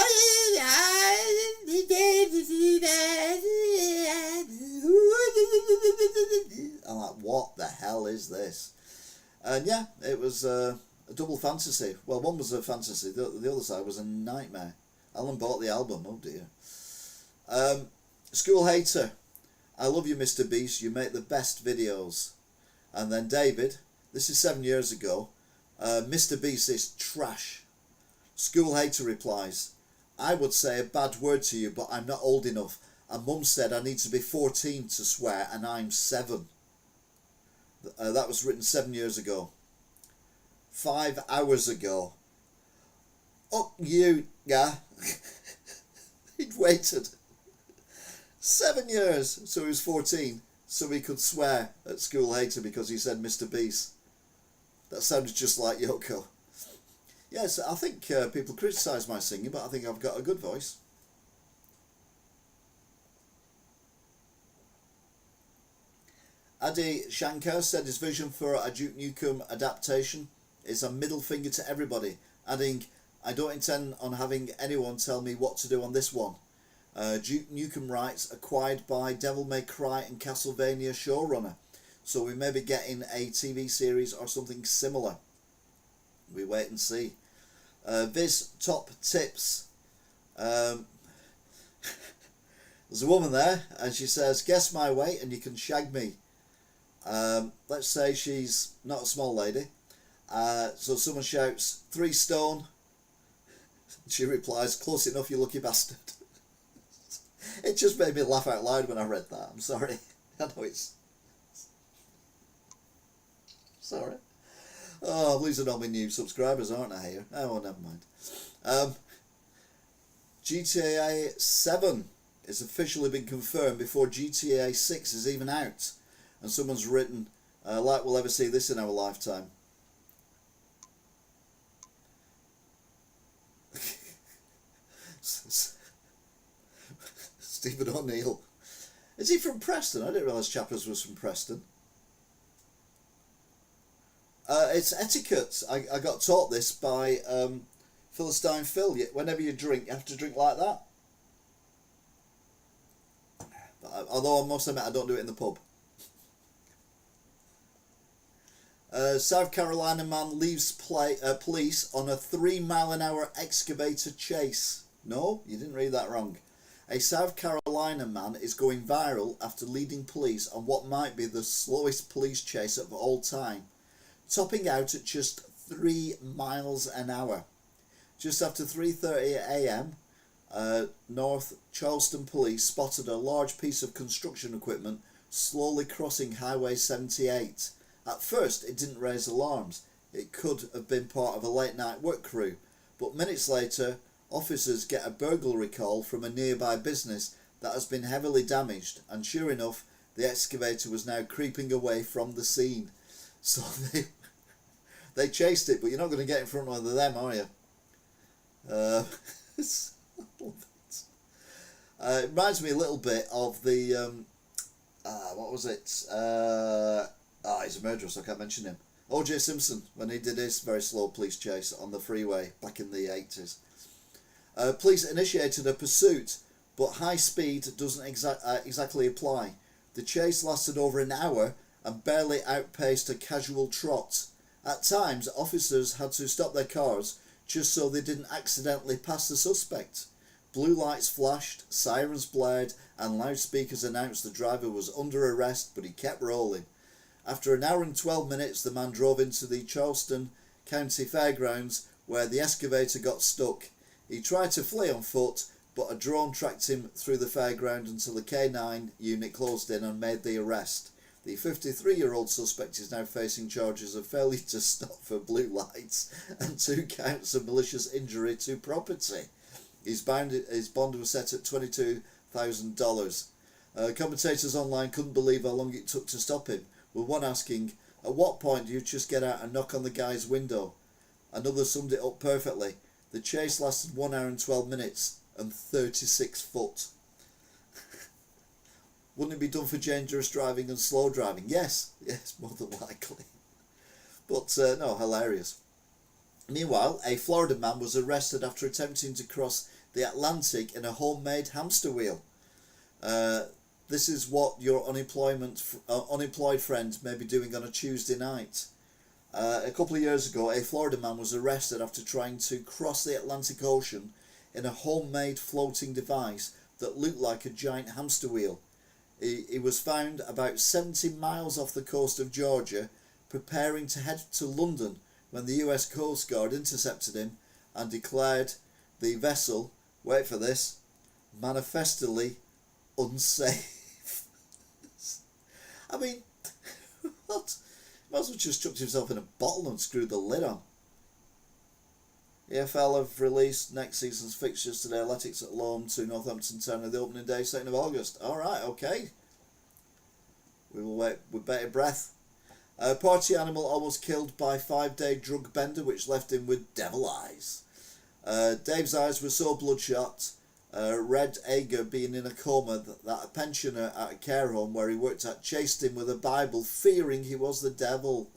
like, what the hell is this? And yeah, it was a double fantasy. Well, one was a fantasy, the other side was a nightmare. Alan bought the album, oh dear. School hater. I love you, Mr. Beast, you make the best videos. And then David, this is 7 years ago, Mr. Beast is trash. School hater replies, I would say a bad word to you, but I'm not old enough. And Mum said I need to be 14 to swear, and I'm 7. That was written 7 years ago. 5 hours ago. Up you, yeah. He'd waited 7 years, so he was 14, so he could swear at school hater because he said Mr. Beast. That sounded just like Yoko. Yes, I think people criticise my singing, but I think I've got a good voice. Adi Shanka said his vision for a Duke Nukem adaptation is a middle finger to everybody, adding, I don't intend on having anyone tell me what to do on this one. Duke Nukem rights acquired by Devil May Cry and Castlevania showrunner, so we may be getting a TV series or something similar. We wait and see. Viz top tips. There's a woman there and she says, guess my weight and you can shag me. Let's say she's not a small lady. So someone shouts 3 stone. She replies, close enough, you lucky bastard. It just made me laugh out loud when I read that. I'm sorry. I know it's... Sorry. Oh, I'm losing all my new subscribers, aren't I, here? Oh, well, never mind. GTA 7 has officially been confirmed before GTA 6 is even out. And someone's written, like we'll ever see this in our lifetime. Stephen O'Neill. Is he from Preston? I didn't realise Chappers was from Preston. It's etiquette. I got taught this by Philistine Phil. Whenever you drink, you have to drink like that. Although I must admit I don't do it in the pub. South Carolina man leaves police on a 3-mile-an-hour excavator chase. No, you didn't read that wrong. A South Carolina man is going viral after leading police on what might be the slowest police chase of all time, topping out at just 3 miles an hour. Just after 3:30 a.m, North Charleston police spotted a large piece of construction equipment slowly crossing Highway 78. At first it didn't raise alarms. It could have been part of a late night work crew, but minutes later officers get a burglary call from a nearby business that has been heavily damaged, and sure enough the excavator was now creeping away from the scene. So they chased it, but you're not going to get in front of them, are you? It reminds me a little bit of the what was it? He's a murderer, so I can't mention him. O.J. Simpson, when he did his very slow police chase on the freeway back in the 80s. Police initiated a pursuit, but high speed doesn't exactly apply. The chase lasted over an hour and barely outpaced a casual trot. At times, officers had to stop their cars just so they didn't accidentally pass the suspect. Blue lights flashed, sirens blared, and loudspeakers announced the driver was under arrest, but he kept rolling. After an hour and 12 minutes, the man drove into the Charleston County Fairgrounds, where the excavator got stuck. He tried to flee on foot, but a drone tracked him through the fairground until the K9 unit closed in and made the arrest. The 53-year-old suspect is now facing charges of failure to stop for blue lights and 2 counts of malicious injury to property. His bond was set at $22,000. Commentators online couldn't believe how long it took to stop him, with one asking, at what point do you just get out and knock on the guy's window? Another summed it up perfectly. The chase lasted 1 hour and 12 minutes and 36 foot. Wouldn't it be done for dangerous driving and slow driving? Yes, more than likely. But no, hilarious. Meanwhile, a Florida man was arrested after attempting to cross the Atlantic in a homemade hamster wheel. This is what your unemployed friend may be doing on a Tuesday night. A couple of years ago, a Florida man was arrested after trying to cross the Atlantic Ocean in a homemade floating device that looked like a giant hamster wheel. He was found about 70 miles off the coast of Georgia, preparing to head to London when the US Coast Guard intercepted him and declared the vessel, wait for this, manifestly unsafe. I mean, what? Might as well just chucked himself in a bottle and screwed the lid on. EFL have released next season's fixtures today. Athletics at home to Northampton Town on the opening day, 2nd of August. Alright, okay. We will wait with bated breath. Party animal almost killed by 5-day drug bender, which left him with devil eyes. Dave's eyes were so bloodshot, Red Ager being in a coma, that a pensioner at a care home where he worked at chased him with a Bible, fearing he was the devil.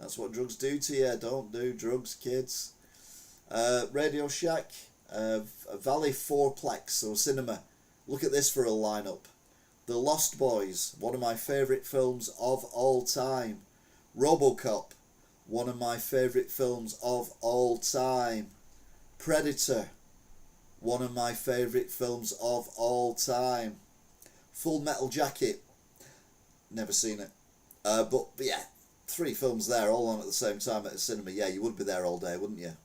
That's what drugs do to you. Don't do drugs, kids. Radio Shack, Valley Fourplex, so cinema. Look at this for a lineup. The Lost Boys, one of my favourite films of all time. Robocop, one of my favourite films of all time. Predator, one of my favourite films of all time. Full Metal Jacket, never seen it. But yeah, 3 films there, all on at the same time at the cinema. Yeah, you would be there all day, wouldn't you?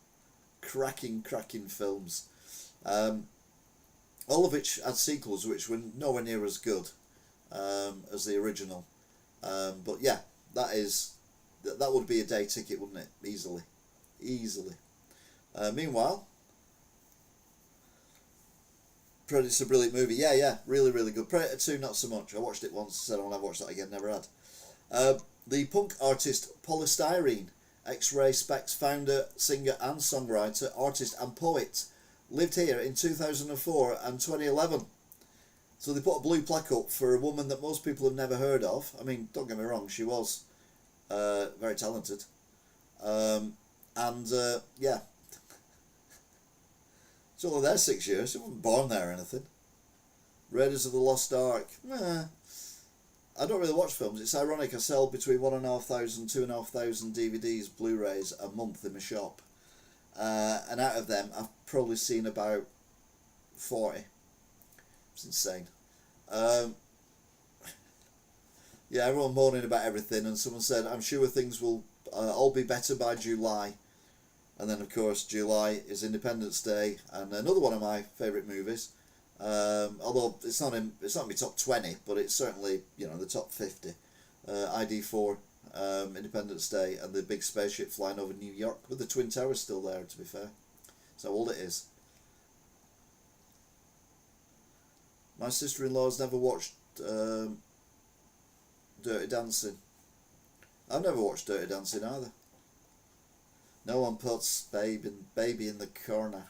Cracking films. All of which had sequels which were nowhere near as good as the original. But yeah, that would be a day ticket, wouldn't it? Easily. Meanwhile, Predator's a brilliant movie. Yeah, really good. Predator 2, not so much. I watched it once, said I'll never watch that again, never had. The punk artist Polyerene, X-Ray Specs founder, singer and songwriter, artist and poet, lived here in 2004 and 2011. So they put a blue plaque up for a woman that most people have never heard of. I mean, don't get me wrong, she was very talented. Yeah. It's only there 6 years. She wasn't born there or anything. Raiders of the Lost Ark. I don't really watch films. It's ironic, I sell between 1,500, 2,500 DVDs, Blu-rays a month in my shop. And out of them, I've probably seen about 40. It's insane. Yeah, everyone moaning about everything, and someone said, I'm sure things will all be better by July. And then, of course, July is Independence Day, and another one of my favourite movies. Although it's not in my top 20, but it's certainly, the top 50. ID4, Independence Day, and the big spaceship flying over New York with the Twin Towers still there, to be fair. That's how old it is. My sister-in-law's never watched Dirty Dancing. I've never watched Dirty Dancing either. No one puts baby in the corner.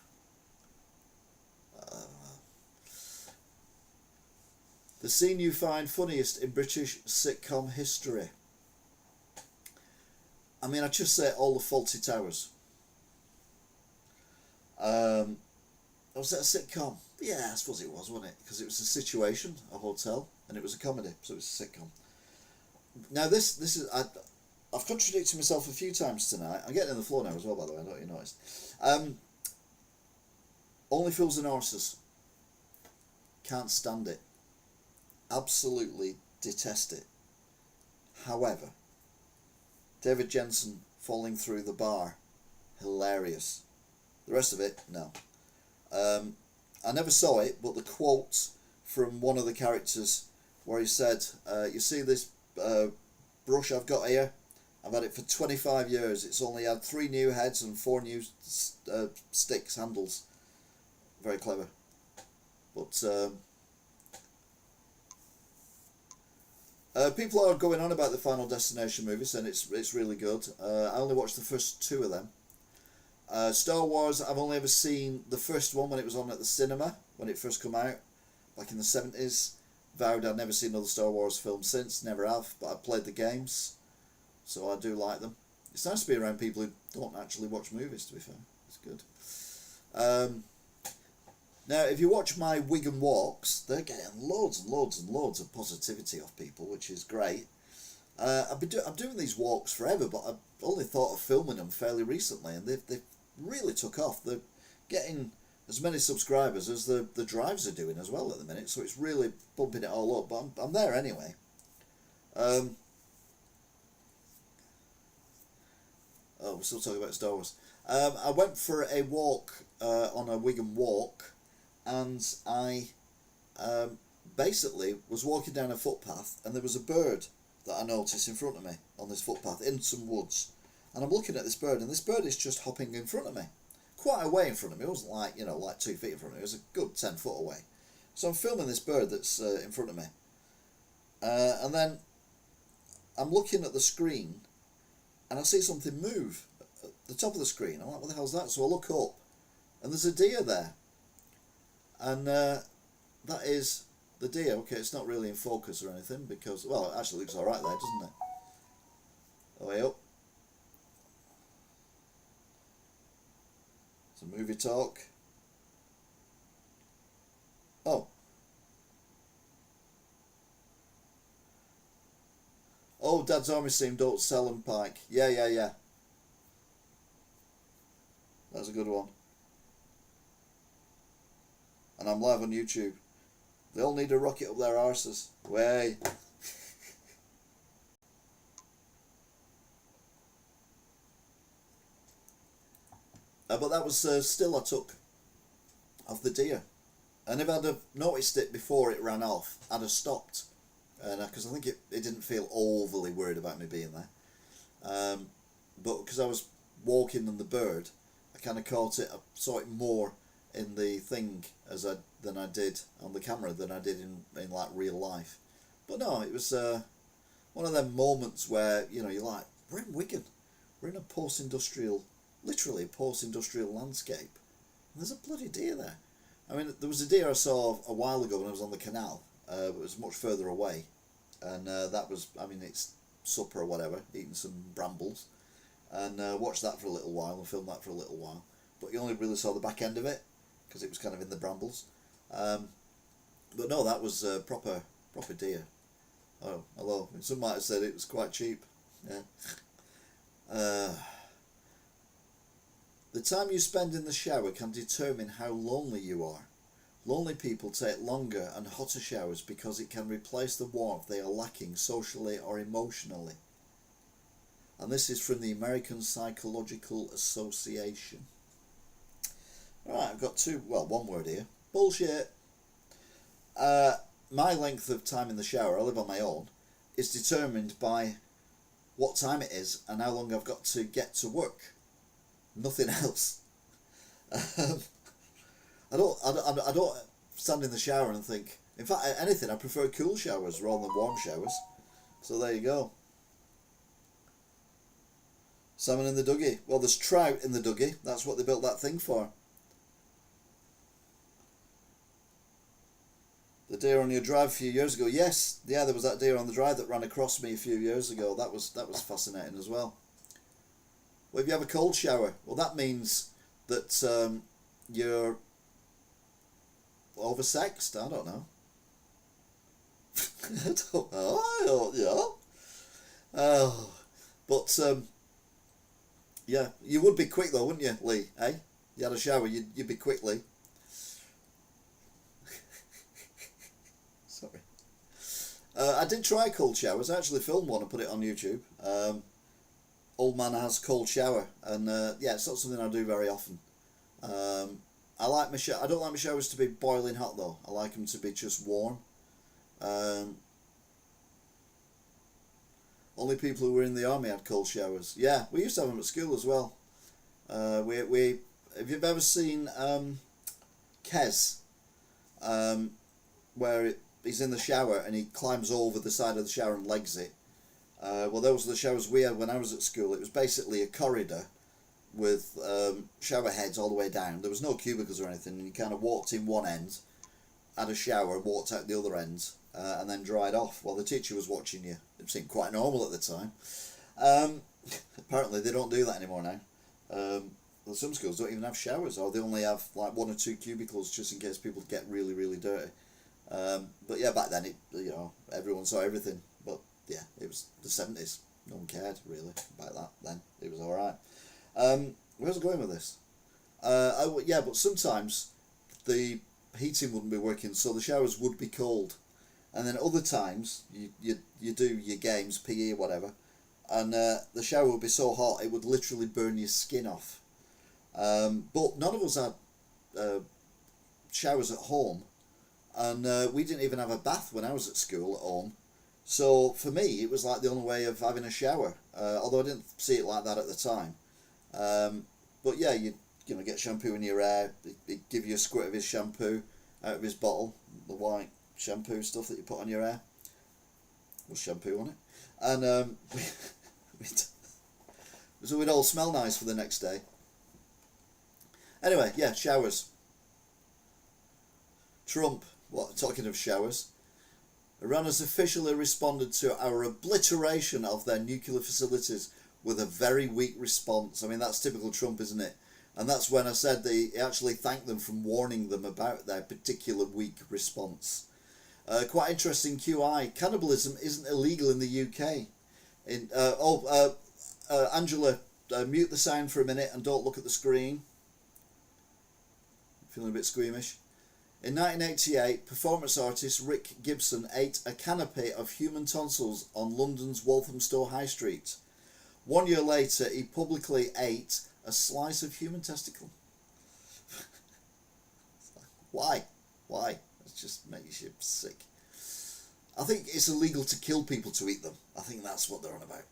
The scene you find funniest in British sitcom history. I mean, I'd just say all the Fawlty Towers. Was it a sitcom? Yeah, I suppose it was, wasn't it? Because it was a situation, a hotel, and it was a comedy, so it was a sitcom. Now this is I've contradicted myself a few times tonight. I'm getting on the floor now as well, by the way. I don't know if you noticed. Only Fools and Horses. Can't stand it. Absolutely detest it. However, David Jensen falling through the bar, hilarious. The rest of it, no. I never saw it, but the quote from one of the characters where he said, you see this brush I've got here? I've had it for 25 years. It's only had 3 new heads and 4 new sticks, handles. Very clever. But people are going on about the Final Destination movies, and it's really good. I only watched the first 2 of them. Star Wars, I've only ever seen the first one when it was on at the cinema, when it first came out, back in the 70s. Vowed I'd never seen another Star Wars film since, never have, but I played the games, so I do like them. It's nice to be around people who don't actually watch movies, to be fair. It's good. Um, Now, if you watch my Wigan walks, they're getting loads and loads and loads of positivity off people, which is great. I'm doing these walks forever, but I've only thought of filming them fairly recently, and they've really took off. They're getting as many subscribers as the drives are doing as well at the minute, so it's really bumping it all up. But I'm there anyway. We're still talking about Star Wars. I went for a walk on a Wigan walk, and I basically was walking down a footpath, and there was a bird that I noticed in front of me on this footpath in some woods, and I'm looking at this bird, and this bird is just hopping in front of me, quite away in front of me. It wasn't like, like 2 feet in front of me. It was a good 10 foot away. So I'm filming this bird that's in front of me, and then I'm looking at the screen, and I see something move at the top of the screen. I'm like, what the hell's that? So I look up, and there's a deer there. And that is the deer. Okay, it's not really in focus or anything because, well, it actually looks alright there, doesn't it? Oh, way up. Some movie talk. Oh. Oh, Dad's Army Steam, don't sell them, Pike. Yeah. That's a good one. And I'm live on YouTube. They all need a rocket up their arses. Way. But that was still I took of the deer. And if I'd have noticed it before it ran off, I'd have stopped. Because I think it didn't feel overly worried about me being there. But because I was walking on the bird, I kind of caught it. I saw it more in the thing than I did on the camera than I did in like real life. But no, it was one of them moments where you're like, we're in Wigan, we're in a literally post-industrial landscape, and there's a bloody deer there. I mean, there was a deer I saw a while ago when I was on the canal. It was much further away, and that was, it's supper or whatever, eating some brambles, and watched that for a little while and filmed that for a little while. But you only really saw the back end of it because it was kind of in the brambles. But no, that was proper deer. Oh, hello. Some might have said it was quite cheap. Yeah. The time you spend in the shower can determine how lonely you are. Lonely people take longer and hotter showers because it can replace the warmth they are lacking socially or emotionally. And this is from the American Psychological Association. Right, I've got one word here. Bullshit. My length of time in the shower, I live on my own, is determined by what time it is and how long I've got to get to work. Nothing else. I don't stand in the shower and think. In fact, anything, I prefer cool showers rather than warm showers. So there you go. Salmon in the duggy. Well, there's trout in the duggy. That's what they built that thing for. The deer on your drive a few years ago. Yes, yeah, there was that deer on the drive that ran across me a few years ago. That was fascinating as well. Well, if you have a cold shower, well, that means that you're oversexed. I don't know. I don't know. I don't know. Oh, but yeah, you would be quick though, wouldn't you, Lee? Eh? You had a shower, you'd be quick, Lee. Sorry. I did try cold showers. I actually filmed one and put it on YouTube. Old man has cold shower, and yeah, it's not something I do very often. I like I don't like my showers to be boiling hot though. I like them to be just warm. Only people who were in the army had cold showers. Yeah, we used to have them at school as well. If you've ever seen Kes, where he's in the shower and he climbs over the side of the shower and legs it. Well, those were the showers we had when I was at school. It was basically a corridor with shower heads all the way down. There was no cubicles or anything, and you kind of walked in one end, had a shower, and walked out the other end, and then dried off while the teacher was watching you. It seemed quite normal at the time. Apparently they don't do that anymore now. Well, some schools don't even have showers, or they only have like 1 or 2 cubicles just in case people get really, really dirty. But yeah, back then everyone saw everything. But yeah, it was the 70s. No one cared really about that then. It was all right. Where was I going with this? Yeah, but sometimes the heating wouldn't be working, so the showers would be cold. And then other times you do your games, PE or whatever, and the shower would be so hot it would literally burn your skin off. But none of us had showers at home, and we didn't even have a bath when I was at school at home. So for me, it was like the only way of having a shower. Although I didn't see it like that at the time. But yeah, you get shampoo in your hair. He'd give you a squirt of his shampoo out of his bottle, the white shampoo stuff that you put on your hair. With shampoo on it, and so we'd all smell nice for the next day. Anyway, yeah, showers. Trump, talking of showers, Iran has officially responded to our obliteration of their nuclear facilities with a very weak response. I mean, that's typical Trump, isn't it? And that's when I said they actually thanked them for warning them about their particular weak response. Quite interesting QI. Cannibalism isn't illegal in the UK. Angela, mute the sound for a minute and don't look at the screen. Feeling a bit squeamish. In 1988, performance artist Rick Gibson ate a canopy of human tonsils on London's Walthamstow High Street. 1 year later, he publicly ate a slice of human testicle. Why? Why? It just makes you sick. I think it's illegal to kill people to eat them. I think that's what they're on about.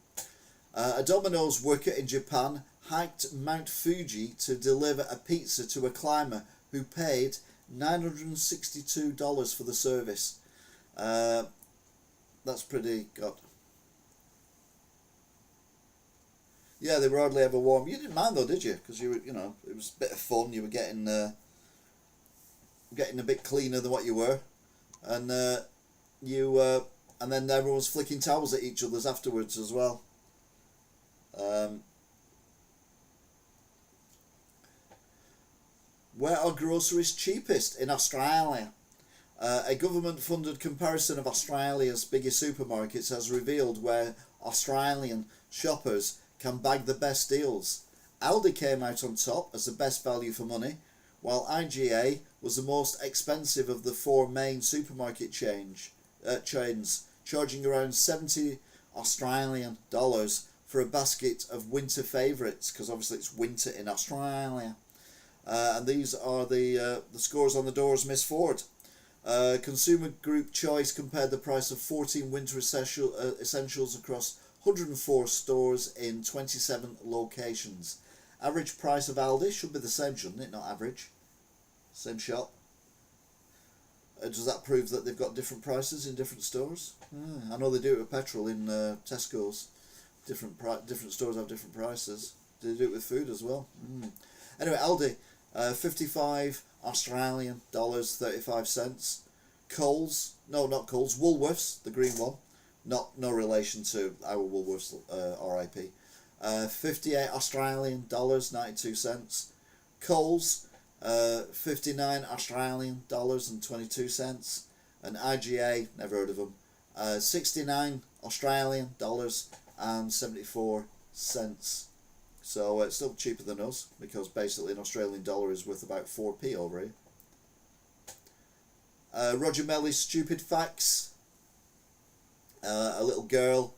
A Domino's worker in Japan hiked Mount Fuji to deliver a pizza to a climber who paid $962 for the service. That's pretty good. Yeah, they were hardly ever warm. You didn't mind though, did you? Because it was a bit of fun. You were getting a bit cleaner than what you were, and and then everyone was flicking towels at each other's afterwards as well. Where are groceries cheapest? In Australia. A government-funded comparison of Australia's biggest supermarkets has revealed where Australian shoppers can bag the best deals. Aldi came out on top as the best value for money, while IGA was the most expensive of the 4 main supermarket chains, charging around 70 Australian dollars for a basket of winter favourites, because obviously it's winter in Australia. And these are the scores on the doors, Miss Ford. Consumer Group Choice compared the price of 14 winter essentials across 104 stores in 27 locations. Average price of Aldi should be the same, shouldn't it? Not average. Same shop. Does that prove that they've got different prices in different stores? I know they do it with petrol in Tesco's. Different stores have different prices. Do they do it with food as well? Anyway, Aldi, 55 Australian dollars 35 cents. Coles, no, not Coles, Woolworths, the green one. No relation to our Woolworths, RIP. 58 Australian dollars 92 cents. Coles, 59 Australian dollars and 22 cents. And IGA, never heard of them, 69 Australian dollars and 74 cents. So it's still cheaper than us, because basically an Australian dollar is worth about 4p over here. Roger Melly's stupid facts. A little girl,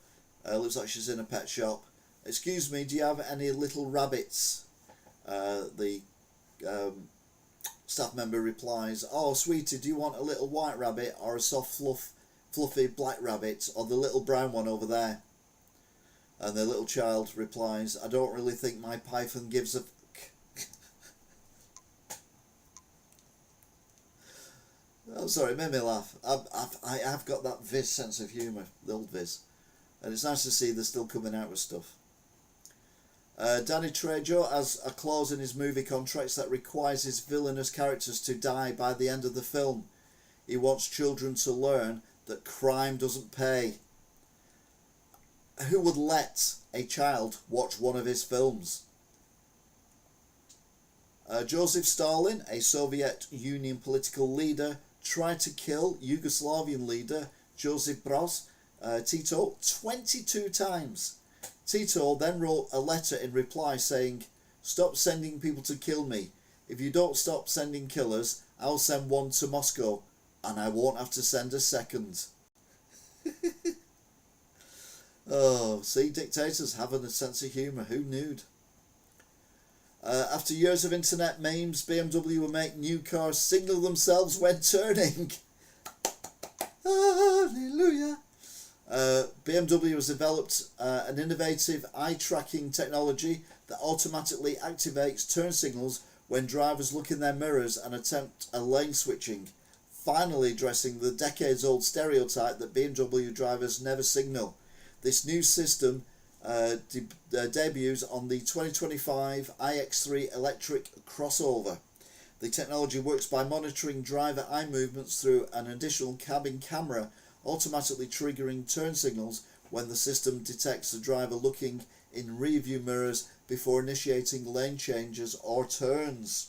looks like she's in a pet shop. Excuse me, do you have any little rabbits? The staff member replies, oh sweetie, do you want a little white rabbit or a soft fluffy black rabbit, or the little brown one over there? And the little child replies, I don't really think my python gives a fuck. Oh, sorry, it made me laugh. I have got that Viz sense of humour, the old Viz. And it's nice to see they're still coming out with stuff. Danny Trejo has a clause in his movie contracts that requires his villainous characters to die by the end of the film. He wants children to learn that crime doesn't pay. Who would let a child watch one of his films. Joseph Stalin, a Soviet Union political leader, tried to kill Yugoslavian leader Josip Broz Tito 22 times. Tito then wrote a letter in reply saying, "Stop sending people to kill me. If you don't stop sending killers, I'll send one to Moscow, and I won't have to send a second." Oh, see, dictators having a sense of humour. Who knew? After years of internet memes, BMW will make new cars signal themselves when turning. Hallelujah. BMW has developed an innovative eye-tracking technology that automatically activates turn signals when drivers look in their mirrors and attempt a lane switching, finally addressing the decades-old stereotype that BMW drivers never signal. This new system debuts on the 2025 iX3 electric crossover. The technology works by monitoring driver eye movements through an additional cabin camera, automatically triggering turn signals when the system detects the driver looking in rear-view mirrors before initiating lane changes or turns.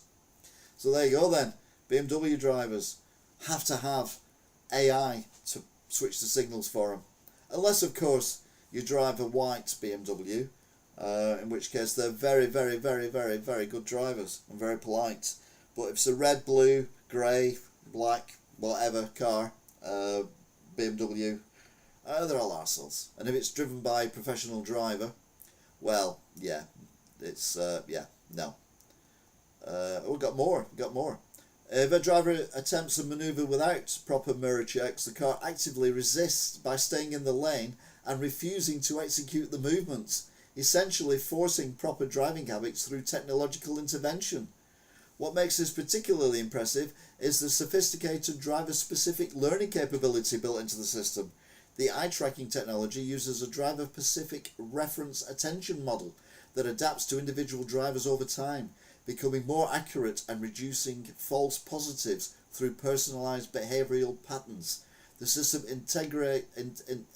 So there you go then. BMW drivers have to have AI to switch the signals for them. Unless, of course, you drive a white BMW, in which case they're very, very, very, very, very good drivers and very polite. But if it's a red, blue, grey, black, whatever car, BMW, they're all arseholes. And if it's driven by a professional driver, well, yeah, it's, no. We've got more. If a driver attempts a manoeuvre without proper mirror checks, the car actively resists by staying in the lane and refusing to execute the movements, essentially forcing proper driving habits through technological intervention. What makes this particularly impressive is the sophisticated driver-specific learning capability built into the system. The eye-tracking technology uses a driver-specific reference attention model that adapts to individual drivers over time, becoming more accurate and reducing false positives through personalised behavioural patterns. The system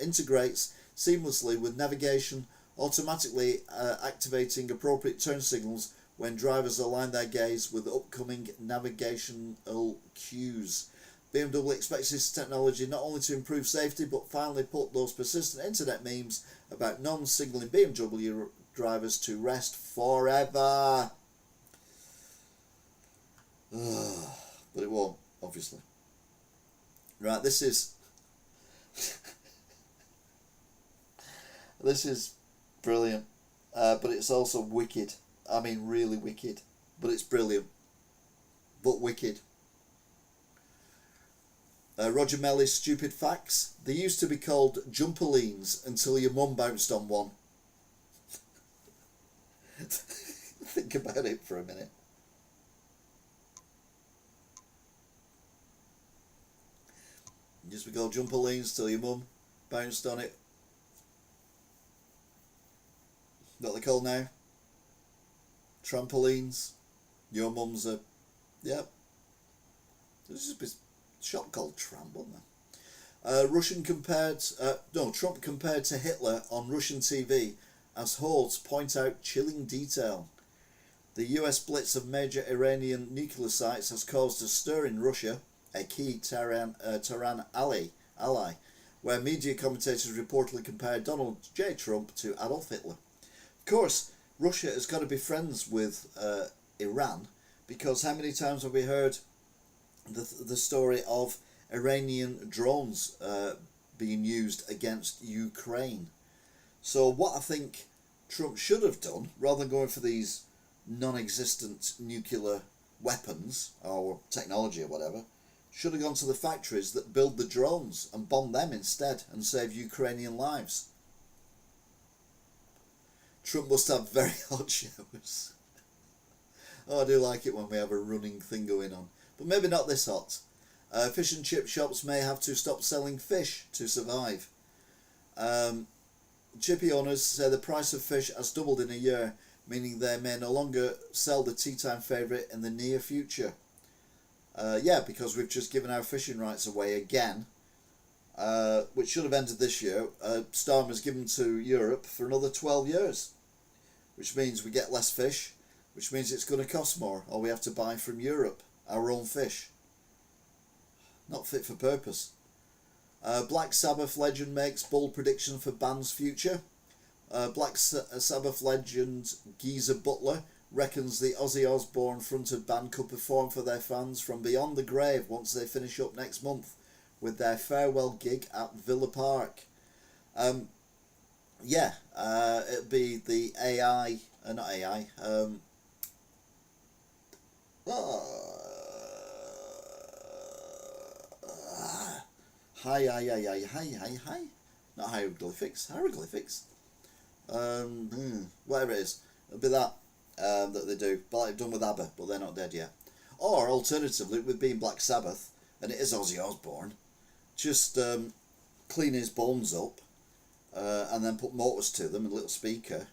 integrates seamlessly with navigation, automatically activating appropriate turn signals when drivers align their gaze with upcoming navigational cues. BMW expects this technology not only to improve safety, but finally put those persistent internet memes about non-signalling BMW drivers to rest forever. But it won't, obviously. Right, this is brilliant, but it's also wicked. I mean, really wicked, but it's brilliant, but wicked. Roger Melly's stupid facts. They used to be called jumperleans until your mum bounced on one. Think about it for a minute. Used to be called jumperleans till your mum bounced on it. What they call now? Trampolines. Your mum's a... Yep. There's just a shop called Tramp, wasn't there? Trump compared to Hitler on Russian TV as Hordes point out chilling detail. The US blitz of major Iranian nuclear sites has caused a stir in Russia, a key Tehran ally, where media commentators reportedly compared Donald J. Trump to Adolf Hitler. Of course, Russia has got to be friends with Iran, because how many times have we heard the story of Iranian drones being used against Ukraine? So what I think Trump should have done, rather than going for these non-existent nuclear weapons or technology or whatever, should have gone to the factories that build the drones and bomb them instead and save Ukrainian lives. Trump must have very hot showers. Oh, I do like it when we have a running thing going on. But maybe not this hot. Fish and chip shops may have to stop selling fish to survive. Chippy owners say the price of fish has doubled in a year, meaning they may no longer sell the tea time favourite in the near future. Yeah, because we've just given our fishing rights away again. which should have ended this year, storm was given to Europe for another 12 years, which means we get less fish, which means it's going to cost more, or we have to buy from Europe our own fish. Not fit for purpose. Black Sabbath legend makes bold prediction for band's future. Black Sabbath legend Geezer Butler reckons the Ozzy Osbourne fronted band could perform for their fans from beyond the grave once they finish up next month with their farewell gig at Villa Park. It'll be the AI, not AI, hi, not hieroglyphics, whatever it is, it'll be that they do, but like they've done with ABBA, but they're not dead yet. Or alternatively, with being Black Sabbath, and it is Ozzy Osbourne, just clean his bones up, and then put motors to them and a little speaker,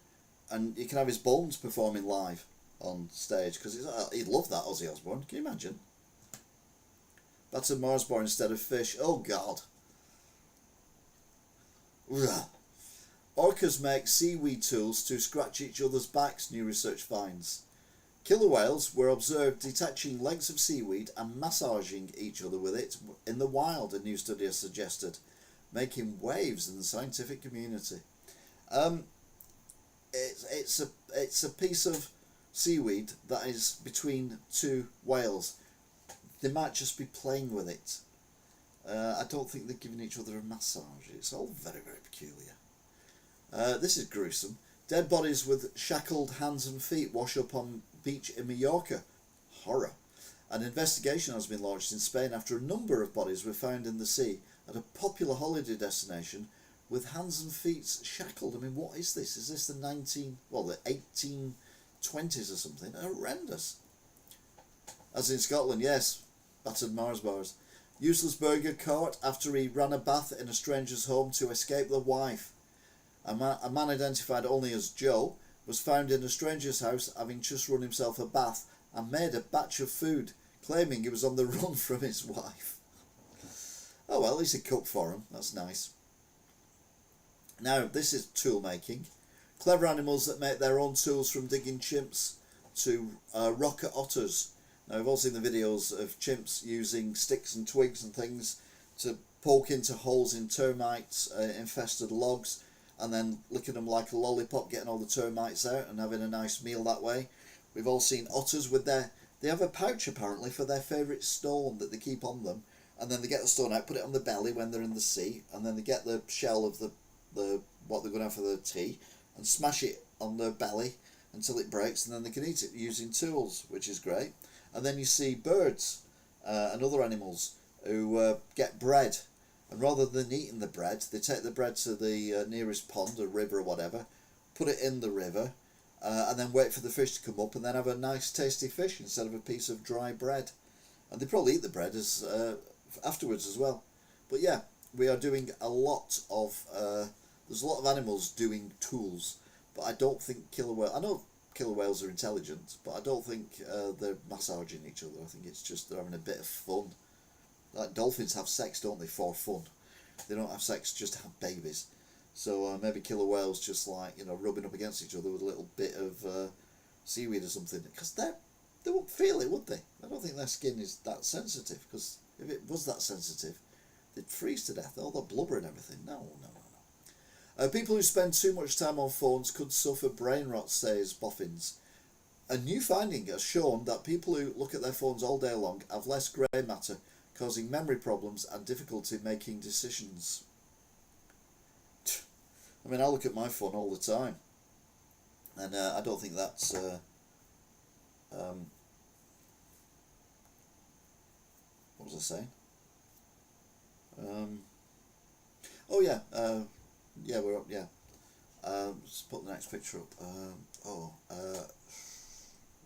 and you can have his bones performing live on stage, because he'd love that, Ozzy Osbourne. Can you imagine? Battered Mars bar instead of fish. Oh God. Ugh. Orcas make seaweed tools to scratch each other's backs, new research finds. Killer whales were observed detaching legs of seaweed and massaging each other with it in the wild, a new study has suggested, making waves in the scientific community. It's a piece of seaweed that is between two whales. They might just be playing with it. I don't think they're giving each other a massage. It's all very, very peculiar. This is gruesome. Dead bodies with shackled hands and feet wash up on beach in Mallorca. Horror. An investigation has been launched in Spain after a number of bodies were found in the sea at a popular holiday destination with hands and feet shackled. I mean, what is this? Is this the 1820s or something? Horrendous. As in Scotland, yes. Battered Mars bars. Useless burger caught after he ran a bath in a stranger's home to escape the wife. A man identified only as Joe was found in a stranger's house having just run himself a bath and made a batch of food, claiming he was on the run from his wife. Oh well, at least he cooked for him. That's nice. Now, this is tool making. Clever animals that make their own tools, from digging chimps to rocket otters. Now, we've all seen the videos of chimps using sticks and twigs and things to poke into holes in termites infested logs, and then licking them like a lollipop, getting all the termites out and having a nice meal that way. We've all seen otters with they have a pouch apparently for their favourite stone that they keep on them, and then they get the stone out, put it on the belly when they're in the sea, and then they get the shell of the what they're going to have for the tea and smash it on their belly until it breaks, and then they can eat it using tools, which is great. And then you see birds and other animals who get bread, and rather than eating the bread, they take the bread to the nearest pond or river or whatever, put it in the river, and then wait for the fish to come up, and then have a nice tasty fish instead of a piece of dry bread. And they probably eat the bread as afterwards as well. But yeah, we are doing a lot of there's a lot of animals doing tools, but I don't think killer whale. I know killer whales are intelligent, but I don't think they're massaging each other. I think it's just they're having a bit of fun. Like dolphins have sex, don't they, for fun? They don't have sex just to have babies. So maybe killer whales just like, rubbing up against each other with a little bit of seaweed or something, because they won't feel it, would they? I don't think their skin is that sensitive, because if it was that sensitive, they'd freeze to death, all the blubber and everything. No. People who spend too much time on phones could suffer brain rot, says Boffins. A new finding has shown that people who look at their phones all day long have less grey matter, causing memory problems and difficulty making decisions. I mean, I look at my phone all the time, and I don't think that's what was I saying? We're up. Yeah, let's put the next picture up.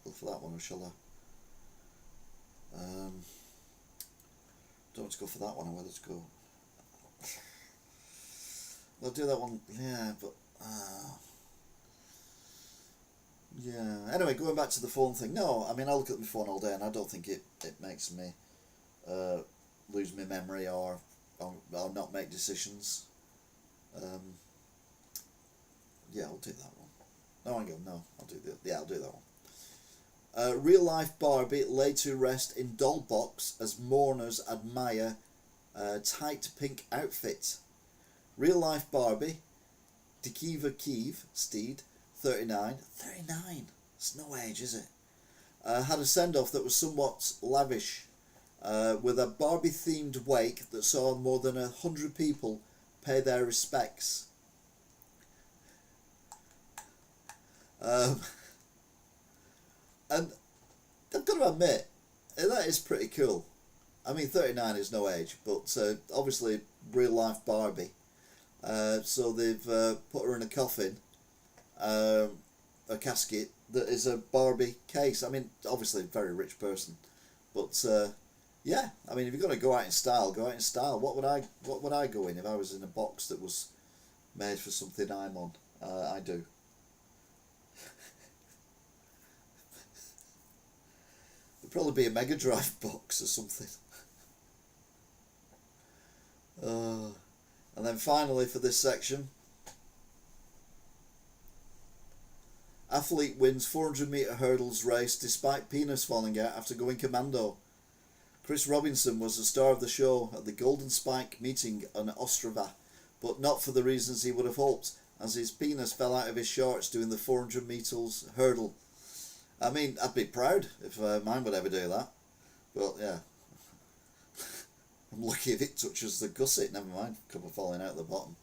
Go for that one, or shall I? Don't want to go for that one, or whether to go. I'll do that one. Yeah, but yeah. Anyway, going back to the phone thing. No, I mean, I look at my phone all day, and I don't think it makes me lose my memory or or not make decisions. Yeah, I'll do that one. No, hang on, no, I'll do I'll do that one. Real life Barbie laid to rest in doll box as mourners admire tight pink outfit. Real life Barbie, Dikiva Kiev Steed, 39. 39? It's no age, is it? Had a send-off that was somewhat lavish, with a Barbie-themed wake that saw more than 100 people pay their respects. And I've got to admit, that is pretty cool. I mean, 39 is no age, but obviously real-life Barbie. So they've put her in a coffin, a casket that is a Barbie case. I mean, obviously a very rich person, but yeah. I mean, if you're going to go out in style, go out in style. What would I go in if I was in a box that was made for something I'm on? I do. It'd probably be a Mega Drive box or something. And then finally for this section, athlete wins 400-metre hurdles race despite penis falling out after going commando. Chris Robinson was the star of the show at the Golden Spike meeting on Ostrava, but not for the reasons he would have hoped, as his penis fell out of his shorts doing the 400 metres hurdle. I mean, I'd be proud if mine would ever do that, but yeah. I'm lucky if it touches the gusset, never mind, a couple falling out the bottom.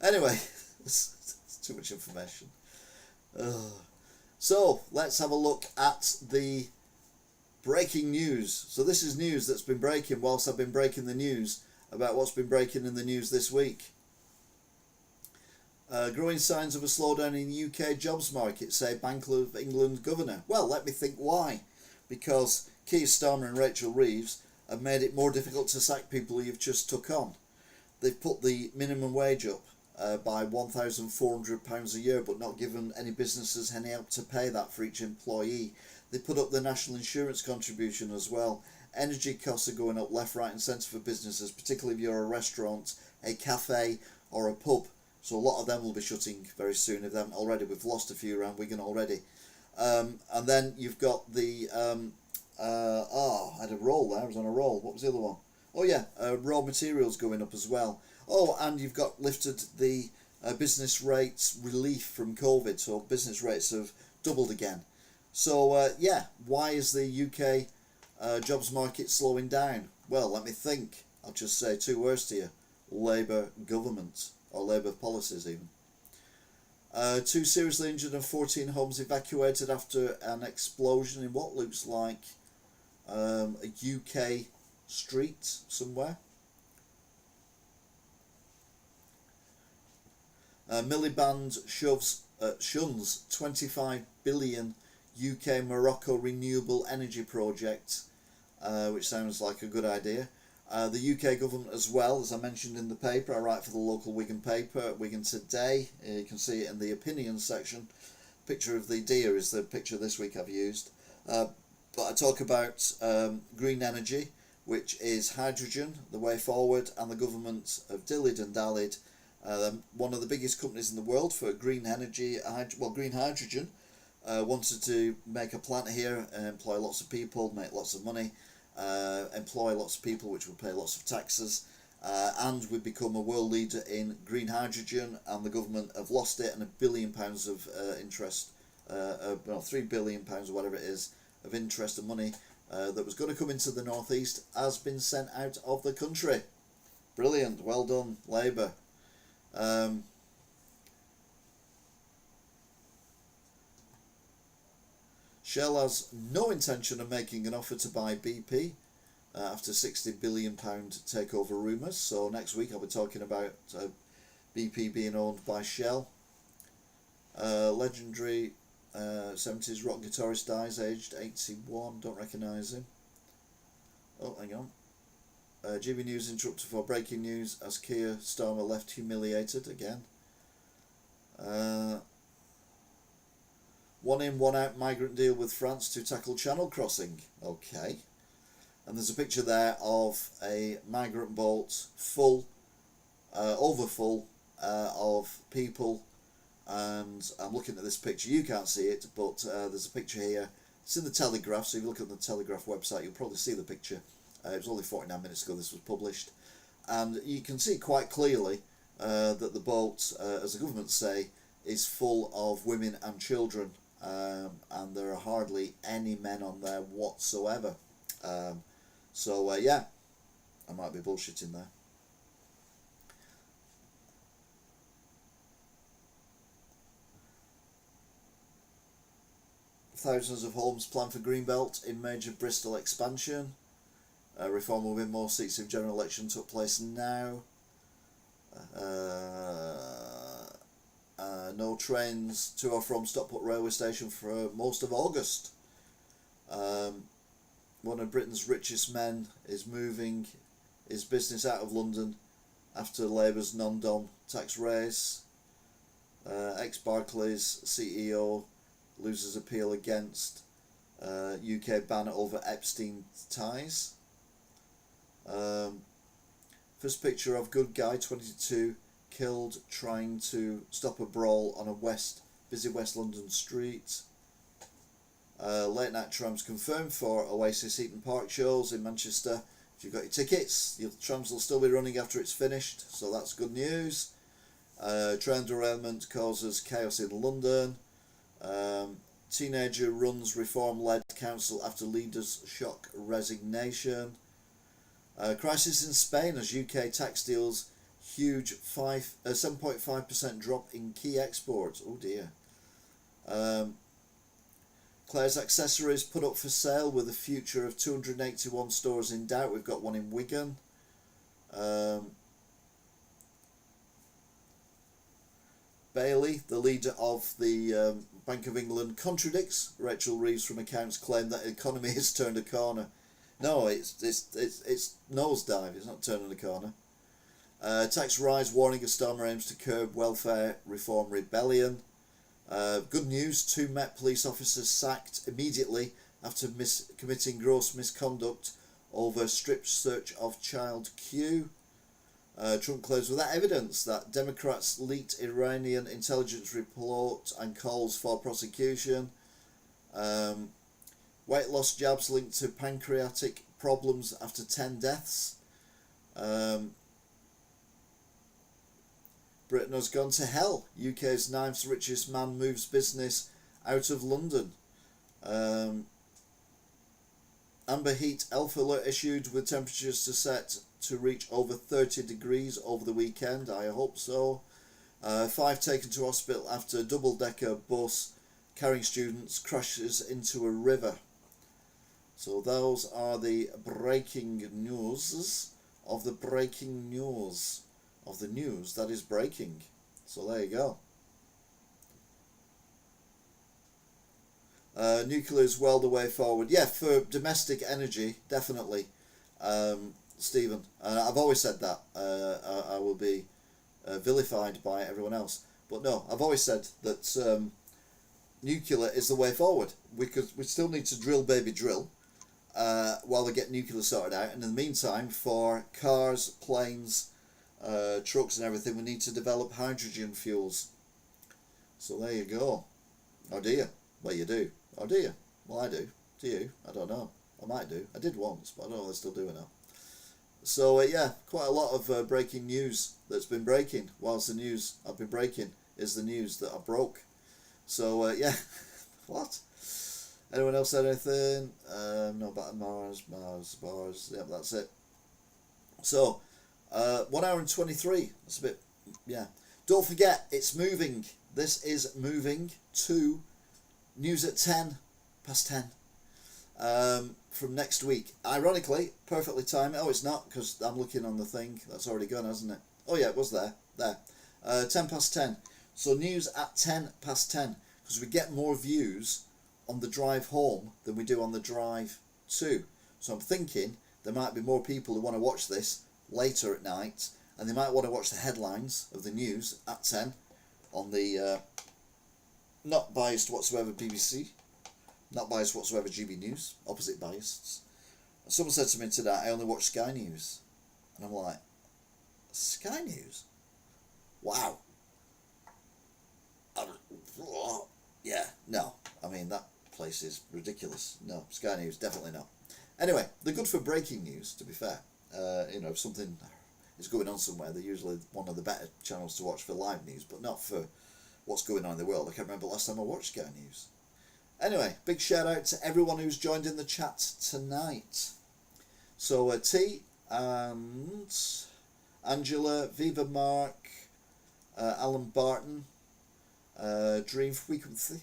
Anyway, it's too much information. So, let's have a look at the breaking news. So this is news that's been breaking whilst I've been breaking the news about what's been breaking in the news this week. Growing signs of a slowdown in the UK jobs market, say Bank of England governor. Well, let me think why. Because Keir Starmer and Rachel Reeves have made it more difficult to sack people you've just took on. They've put the minimum wage up by £1,400 a year, but not given any businesses any help to pay that for each employee. They put up the national insurance contribution as well. Energy costs are going up left, right and centre for businesses, particularly if you're a restaurant, a cafe or a pub. So a lot of them will be shutting very soon if they haven't already. We've lost a few around Wigan already. And then you've got the... I had a roll there. I was on a roll. What was the other one? Oh yeah, raw materials going up as well. Oh, and you've got lifted the business rates relief from COVID. So business rates have doubled again. So yeah, why is the UK jobs market slowing down? Well, let me think. I'll just say two words to you. Labour government, or Labour policies even. 2 seriously injured and 14 homes evacuated after an explosion in what looks like a UK street somewhere. Miliband shuns 25 billion UK Morocco renewable energy project, which sounds like a good idea. The UK government as well, as I mentioned in the paper, I write for the local Wigan paper, Wigan Today. You can see it in the opinions section. Picture of the deer is the picture this week I've used. But I talk about green energy, which is hydrogen, the way forward, and the government have dillied and dallied. One of the biggest companies in the world for green energy, green hydrogen, wanted to make a plant here and employ lots of people, make lots of money, employ lots of people, which will pay lots of taxes, and we've become a world leader in green hydrogen, and the government have lost it, and £1 billion of interest, £3 billion or whatever it is, of interest and money that was going to come into the northeast has been sent out of the country. Brilliant, well done, Labour. Shell has no intention of making an offer to buy BP after £60 billion takeover rumours. So next week I'll be talking about BP being owned by Shell. Legendary 70s rock guitarist dies aged 81. Don't recognise him. Oh, hang on. GB News interrupted for breaking news as Keir Starmer left humiliated again. One in, one out migrant deal with France to tackle channel crossing. Okay. and there's a picture there of a migrant boat full, overfull of people, and I'm looking at this picture. You can't see it, but there's a picture here. It's in the Telegraph, so if you look at the Telegraph website, you'll probably see the picture. It was only 49 minutes ago this was published, and you can see quite clearly that the boat, as the government say, is full of women and children, and there are hardly any men on there whatsoever. Yeah, I might be bullshitting there. Thousands of homes planned for Greenbelt in major Bristol expansion. Reform will win more seats if general election took place now. No trains to or from Stockport railway station for most of August. One of Britain's richest men is moving his business out of London after Labour's non-dom tax raise. Ex-Barclays CEO loses appeal against UK ban over Epstein ties. First picture of good guy 22 killed trying to stop a brawl on a busy West London street. Late night trams confirmed for Oasis Eaton Park shows in Manchester. If you've got your tickets, your trams will still be running after it's finished, so that's good news. Train derailment causes chaos in London. Teenager runs reform-led council after leaders shock resignation. Crisis in Spain as UK tax deals huge 7.5% drop in key exports. Oh dear. Claire's Accessories put up for sale with a future of 281 stores in doubt. We've got one in Wigan. Bailey, the leader of the Bank of England, contradicts Rachel Reeves from Accounts' claim that the economy has turned a corner. No, it's nosedive. It's not turning a corner. Tax rise warning of Starmer aims to curb welfare reform rebellion. Good news: 2 Met police officers sacked immediately after committing gross misconduct over strip search of child Q. Trump claims without evidence that Democrats leaked Iranian intelligence report and calls for prosecution. Weight loss jabs linked to pancreatic problems after 10 deaths. Britain has gone to hell. UK's 9th richest man moves business out of London. Amber heat elf alert issued with temperatures set to reach over 30 degrees over the weekend. I hope so. 5 taken to hospital after a double-decker bus carrying students crashes into a river. So those are the breaking news of the breaking news of the news that is breaking. So there you go. Nuclear is well the way forward. Yeah, for domestic energy, definitely, Stephen. I've always said that. I will be vilified by everyone else. But no, I've always said that nuclear is the way forward. We still need to drill, baby, drill, while they get nuclear sorted out. And in the meantime, for cars, planes, trucks and everything, we need to develop hydrogen fuels. So there you go. Oh dear. Well, you do. Oh dear. Well, I do. Do you? I don't know. I might do. I did once, but I don't know if they're still doing it. So yeah, quite a lot of breaking news that's been breaking. Whilst the news I've been breaking is the news that I broke. So yeah. What? Anyone else said anything? No, about Mars. Yep, that's it. So 1 hour and 23. That's a bit, yeah. Don't forget, it's moving. This is moving to news at 10 past 10 from next week. Ironically, perfectly timed. Oh, it's not, because I'm looking on the thing. That's already gone, hasn't it? Oh yeah, it was there. 10 past 10. So news at 10 past 10, because we get more views on the drive home than we do on the drive to. So I'm thinking there might be more people who want to watch this later at night, and they might want to watch the headlines of the news at 10 on the not biased whatsoever BBC, not biased whatsoever GB News, opposite biased, Someone said to me today, I only watch Sky News. And I'm like, Sky News? Wow. Yeah, no. I mean, that place is ridiculous. No, Sky News, definitely not. Anyway, they're good for breaking news, to be fair. If something is going on somewhere, they're usually one of the better channels to watch for live news, but not for what's going on in the world. I can't remember last time I watched Sky News. Anyway, big shout out to everyone who's joined in the chat tonight. So T and Angela, Viva Mark, Alan Barton, Dream Frequency,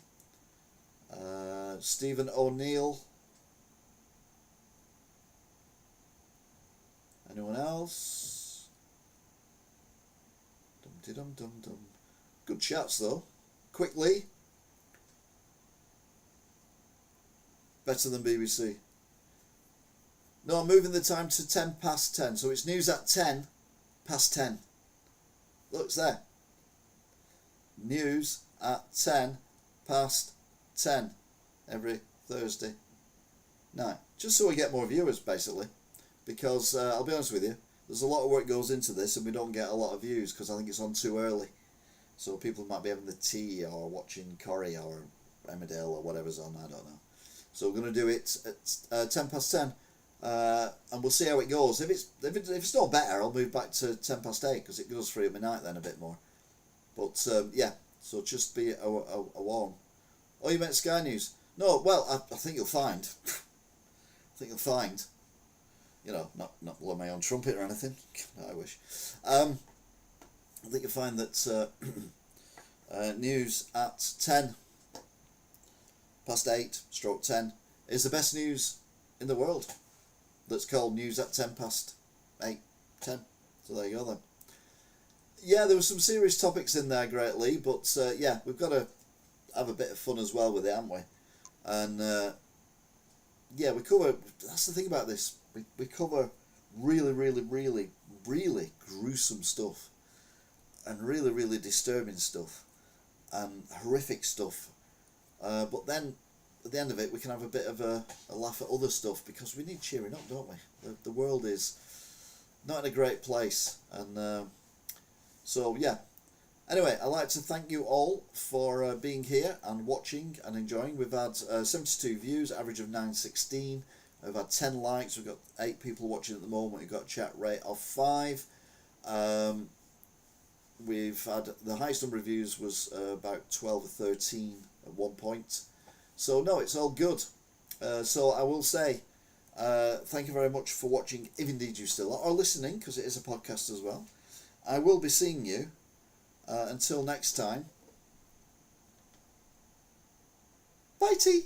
Stephen O'Neill. Anyone else? Dum-de-dum-dum-dum. Good chats though. Quickly. Better than BBC. No, I'm moving the time to 10 past 10. So it's news at 10 past 10. Look, it's there. News at 10 past 10 every Thursday night. Just so we get more viewers, basically. Because, I'll be honest with you, there's a lot of work goes into this and we don't get a lot of views because I think it's on too early. So people might be having the tea or watching Corrie or Emmerdale or whatever's on, I don't know. So we're going to do it at 10 past 10. And we'll see how it goes. If it's not better, I'll move back to 10 past 8 because it goes through at midnight then a bit more. But yeah, so just be a warn. Oh, you meant Sky News? No, well, I think you'll find. You know, not blow my own trumpet or anything. No, I wish. I think you'll find that news at 10 past 8 stroke 10 is the best news in the world. That's called news at 10 past 8, 10. So there you go then. Yeah, there were some serious topics in there, Great Lee, but yeah, we've got to have a bit of fun as well with it, haven't we? And yeah, we cover, that's the thing about this, we cover really, really, really, really gruesome stuff and really, really disturbing stuff and horrific stuff. But then at the end of it, we can have a bit of a laugh at other stuff because we need cheering up, don't we? The world is not in a great place. And so, yeah. Anyway, I'd like to thank you all for being here and watching and enjoying. We've had 72 views, average of 916. We've had 10 likes. We've got 8 people watching at the moment. We've got a chat rate of 5. We've had the highest number of views was about 12 or 13 at one point. So no, it's all good. So I will say thank you very much for watching, if indeed you still are, or listening, because it is a podcast as well. I will be seeing you until next time. Bye, T.